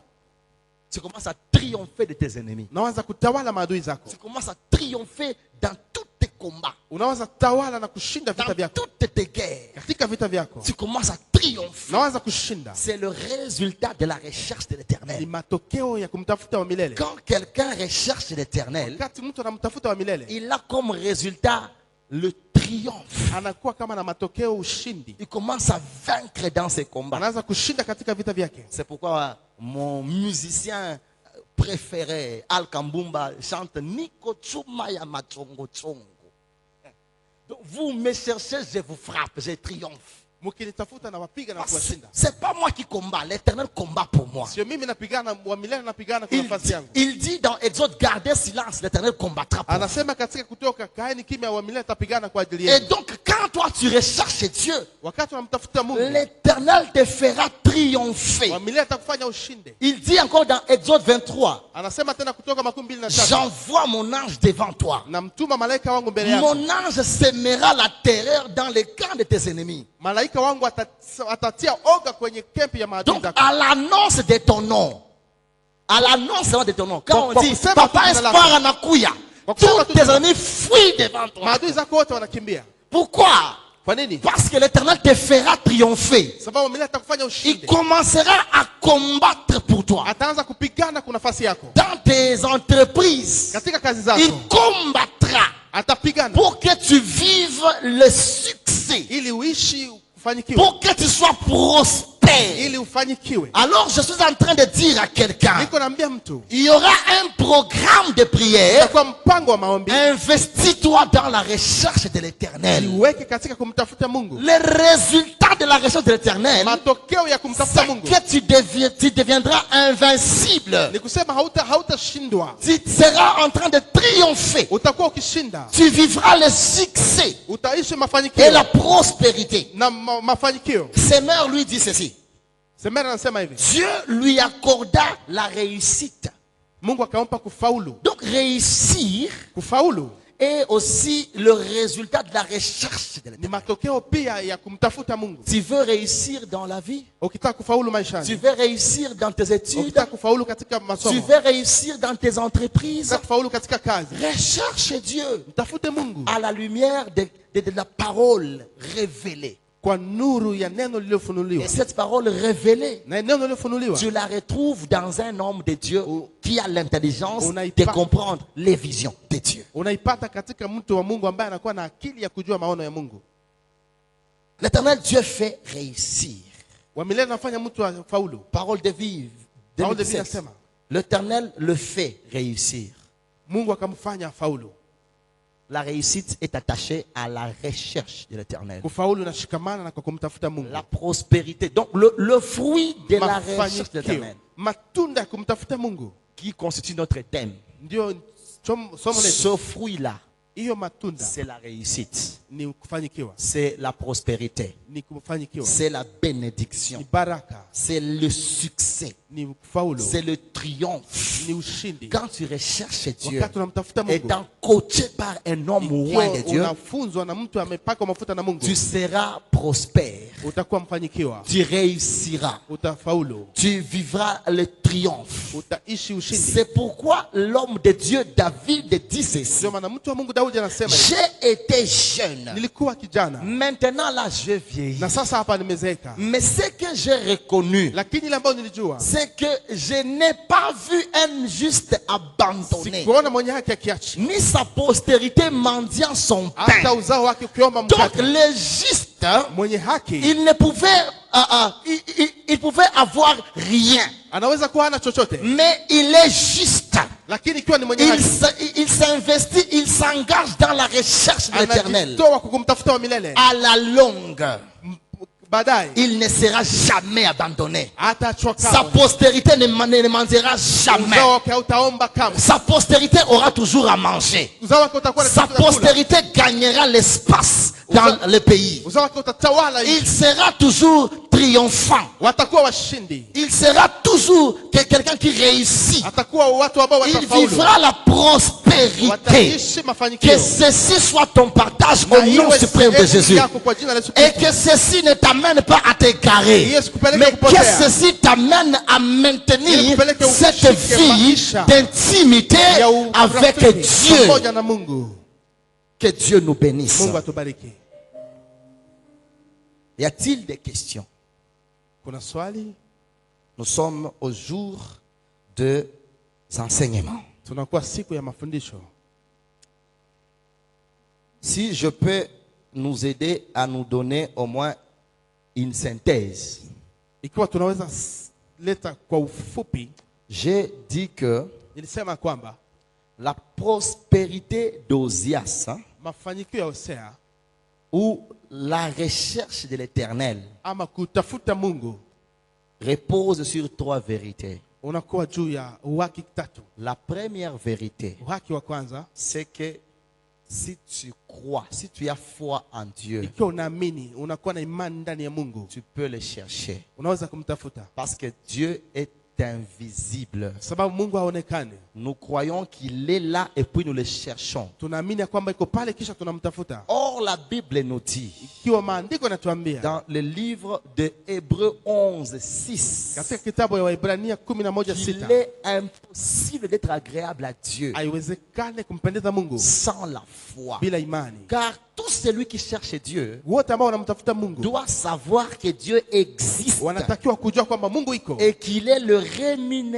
Tu commences à triompher de tes ennemis. Unaanza kutawala maadui zako. Tu commences à triompher dans tous tes combats. Unaanza tawala na kushinda vita Dans vyako. toutes tes guerres. Katika vita vyako. Tu commences à triompher. Unaanza kushinda. C'est le résultat de la recherche de Ni l'éternel. matokeo ya kumtafuta wa milele. Quand quelqu'un recherche l'éternel, Wakati mtu anamtafuta wa milele, il a comme résultat le triomphe. anakuwa kama na matokeo ushindi. Il commence à vaincre dans ses combats. Anaanza kushinda katika vita vyake. C'est pourquoi mon musicien préféré, Al Kambumba, chante Niko Chuma ya Machongo Chongo. Donc vous me cherchez, je vous frappe, je triomphe. Mkinitafuta na wapiga na kuwashinda. C'est pas moi qui combat, l'éternel combat pour moi. Sio mimi napigana, wa milele napigana kwa nafasi yangu. Il dit dans Exode, gardez silence, l'éternel combattra pour vous. Anasema katika Kutoka, kaeni kimya, wa milele atapigana kwa ajili Et yenu. donc quand toi tu recherches Dieu, Wakati unamtafuta Mungu, l'éternel te fera triompher. wa milele atakufanya ushinde. Il dit encore dans Exode 23, Anasema tena Kutoka 23, j'envoie mon ange devant toi. namtuma malaika wangu mbele yako. Mon ange sèmera la terreur dans les camps de tes ennemis. Malaika wangu atatia oga kwenye kempi ya maadui Donc zako. à l'annonce de ton nom, à l'annonce de ton nom, quand on dit Papa Espoir anakuya, tous tes ennemis fuient devant toi. Maadui zako wote wanakimbia. Pourquoi? Kwa nini? Parce que l'éternel te fera triompher. Sababu milele atakufanya Il ushinde. commencera à combattre pour toi. Ataanza kupigana kwa nafasi yako. Dans tes entreprises, Katika kazi zako. il combattra Atapigana pour que tu vives le succès, ili uishi ufanikiwe. pour que tu sois prospère. Ili ufanikiwe. Alors je suis en train de dire à quelqu'un, Niko naambia mtu, il y aura un programme de prière. kwa mpango wa maombi, Investis-toi dans la recherche de l'éternel. iweke katika kumtafuta Mungu. Les résultats de la recherche de l'éternel, Matokeo ya kumtafuta c'est Mungu que tu deviendras invincible. ni kusema hautashindwa. Tu seras en train de triompher. Utakuwa ukishinda. Tu vivras le succès Utaishi et mafanikio la prospérité. na mafanikio. Seigneur lui dit ceci. Semena anasema hivi, Dieu lui accorda la réussite. Mungu akampa kufaulu. Donc réussir Kufaulu est aussi le résultat de la recherche de ni l'éternel. matokeo pia ya kumtafuta Mungu. Tu veux réussir dans la vie? Ukitaka kufaulu Tu maishani, veux réussir dans tes études? ukitaka kufaulu katika Tu masomo, veux réussir dans tes entreprises? ukitaka kufaulu katika kazi, Recherche Dieu mtafute Mungu à la lumière de la parole révélée. kwa nuru ya neno Et lililofunuliwa. cette parole révélée, Na neno lililofunuliwa tu la retrouves dans un homme de Dieu qui a l'intelligence On a de pas- comprendre les visions de Dieu. unaipata katika mtu wa Mungu ambaye anakuwa na akili ya kujua maono ya Mungu. L'éternel Dieu fait réussir. Wa milele anafanya mtu afaulu. Parole de vie. Parole de vie 2017. nasema L'éternel le fait réussir. Mungu akamfanya afaulu. La réussite est attachée à la recherche de l'éternel. Kufaulu nashikamana na kwa kumtafuta Mungu. La prospérité. Donc le fruit de la recherche de Mafanikio, l'éternel, matunda ya kumtafuta Mungu qui constitue notre thème. ndio somo letu. Ce fruit-là, Hiyo matunda c'est la réussite. ni kufanikiwa, C'est la prospérité. ni kufanikiwa, C'est la bénédiction. ni baraka, C'est le succès. ni kufaulu, C'est le triomphe. ni ushindi. Quand tu recherches Dieu, Wakati unamtafuta Mungu, étant coaché par un homme loin de ikiwa Dieu, unafunzwa na mtu amepakwa mafuta na Mungu, tu seras prospère. utakuwa mfanyikiwa, Tu réussiras. utafaulu, Tu vivras le triomphe. utaishi ushindi. C'est pourquoi l'homme de Dieu David dit ceci. Ndio maana mtu wa Mungu Daudi anasema hivi, J'ai été jeune. nilikuwa kijana Maintenant là je vieillis. na sasa hapa nimezeeka, Mais ce que j'ai reconnu, lakini ile ambayo nilijua c'est que je n'ai pas vu un juste abandonné, sikuona mwenye haki akiachi, ni sa postérité mendiant son hata pain. uzao wake ukiomba Donc mkate. le juste, Mwenye haki il ne pouvait, il pouvait avoir rien, anaweza kuwa hana chochote, mais il est juste. lakini ikiwa ni mwenye haki Il s'investit, il s'engage dans la recherche de l'éternel. anajitoa kwa kumtafuta wa milele, À la longue, baadaye il ne sera jamais abandonné. hataachwa Sa kamwe. postérité ne mendiera jamais. Uzao wake hautaomba kamwe. Sa postérité aura toujours à manger. Uzao wake utakuwa na Sa kitu cha kula. postérité gagnera l'espace dans le pays. Uzao wake utatawala nchi. Il sera toujours triomphant. Watakuwa washindi, Il sera toujours quelqu'un qui réussit. atakuwa watu ambao Il watafaulu, vivra la prospérité. wataishi mafanikio. Que ceci soit ton partage Na au nom iwe suprême de sehemu Jésus. yako kwa jina la Yesu Et Kristo. que ceci ne t'amène pas à t'égarer, Yes, kupeleke mais que kupotea. ceci t'amène à maintenir Yes, kupeleke cette ushike vie maisha d'intimité ya avec urafiki Dieu. pamoja na Mungu. Que Dieu nous bénisse. Mungu atubariki. Y a-t-il des questions? Kuna swali? Nous sommes au jour des enseignements. Tunakuwa siku ya mafundisho. Si je peux nous aider à nous donner au moins une synthèse. Ikiwa tunaweza leta kwa ufupi, J'ai dit que nilisema kwamba la prospérité d'Ozias, mafanikio ya Hosea ou la recherche de l'éternel, ama kutafuta Mungu repose sur trois vérités. unakuwa juu ya uhaki tatu. La première vérité, Uhaki wa kwanza, c'est que si tu crois, si tu as foi en Dieu, ikiwa unaamini, unakuwa na imani ndani ya Mungu, tu peux le chercher. unaweza kumtafuta, Parce que Dieu est invisible. sababu Mungu haonekani. Nous croyons qu'il est là et puis nous le cherchons. Tunaamini ya kwamba iko pale kisha tunamtafuta. Or, la Bible nous dit, Ikiwa maandiko yanatuambia dans le livre de Hébreux 11, 6, katika kitabu ya Waebrania qu'il 11:6, est impossible d'être agréable à Dieu haiwezekane kumpendeza Mungu sans la foi. bila imani. Car tout celui qui cherche Dieu Wote ambao wanamtafuta Mungu doit savoir que Dieu existe wanatakiwa kujua kwamba Mungu iko et qu'il est le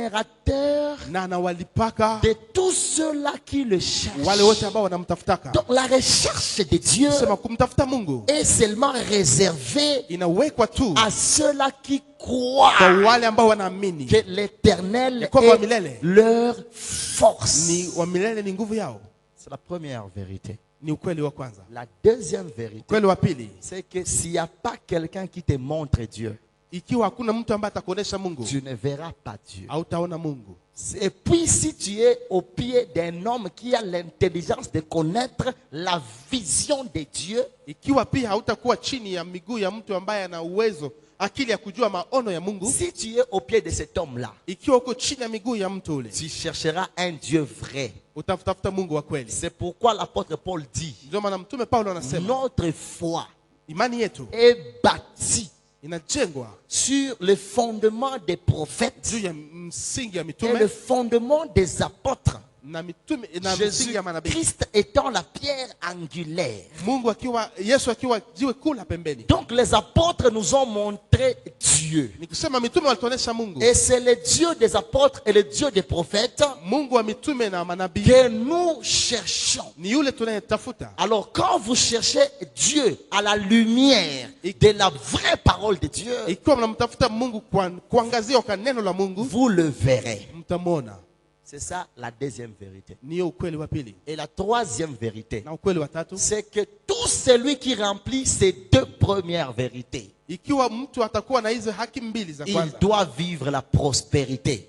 rémunérateur na anawalipaka de tous ceux-là qui le wale wote cherchent. ambao wanamtafutaka. Donc la recherche de Dieu Sema kumtafuta Mungu est seulement réservée inawekwa tu à ceux-là qui kwa croient wale ambao wanaamini que l'éternel kwamba wa est milele leur force. ni wa milele, ni nguvu yao. C'est la première vérité. Ni ukweli wa kwanza. La deuxième vérité, Ukweli wa pili, c'est que s'il n'y a pas quelqu'un qui te montre Dieu, ikiwa hakuna mtu ambaye atakuonesha Mungu, tu ne verras pas Dieu. hautaona Mungu. Et puis si tu es au pied d'un homme qui a l'intelligence de connaître la vision de Dieu, Ikiwa pia hautakuwa chini ya miguu ya mtu ambaye ana uwezo, akili ya kujua maono ya Mungu, si tu es au pied de cet homme-là, ikiwa uko chini ya miguu ya mtu ule, tu chercheras un Dieu vrai. utatafuta Mungu wa kweli. C'est pourquoi l'apôtre Paul dit, Ndio maana mtume Paulo anasema notre foi imani yetu est bâtie inajengwa sur le fondement des prophètes juu ya msingi ya et le mitume fondement des apôtres. na mitume na msingi ya manabii. Jésus-Christ étant la pierre angulaire. Mungu akiwa, Yesu akiwa jiwe kuu la pembeni. Donc les apôtres nous ont montré Dieu. Ni kusema mitume walituonesha Mungu. Et c'est le Dieu des apôtres et le Dieu des prophètes Mungu wa mitume na manabii que nous cherchons. ni yule tunayetafuta. Alors quand vous cherchez Dieu à la lumière de la vraie parole de Dieu, Ikiwa mnamtafuta Mungu kwa kuangazia kwa neno la Mungu, vous le verrez. mtamwona. C'est ça la deuxième vérité. Niyo ukweli wa pili. Et la troisième vérité, Na ukweli wa tatu, c'est que tout celui qui remplit ces deux premières vérités, ikiwa mtu atakuwa na hizo haki mbili za il kwanza, doit vivre la prospérité.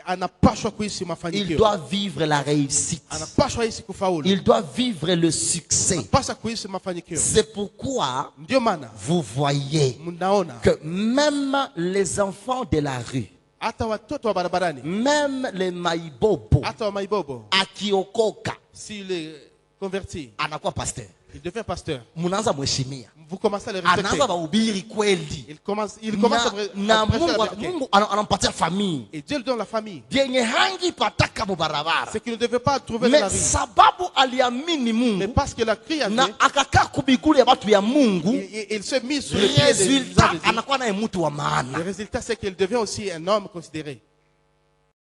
anapashwa kuishi Il mafanikio, doit vivre la réussite. anapashwa ishi kufaulu, Il doit vivre le succès. anapaswa kuishi mafanikio. C'est pourquoi Ndio maana vous voyez mnaona que même les enfants de la rue, hata watoto wa barabarani, même les maïbobo, hata wa maibobo, akiokoka, si le converti anakuwa pasteur. Il devient pasteur. Munaanza mheshimia. Vous commencez à le respecter. Anaanza bahubiri kweli. Il commence à prêcher la vérité. Mungu anampatia famille. Et Dieu lui donne la famille. Vyenye hangi pataka mubarabara. C'est qu'il ne devait pas trouver dans la Mais vie. sababu aliamini Mais Mungu parce qu'il a crié à na Dieu, akakaa kubigulu ya watu ya Mungu, il s'est mis sur les pieds des gens resultat de Dieu. anakuwa naye mtu wa maana. Le résultat, c'est qu'il devient aussi un homme considéré.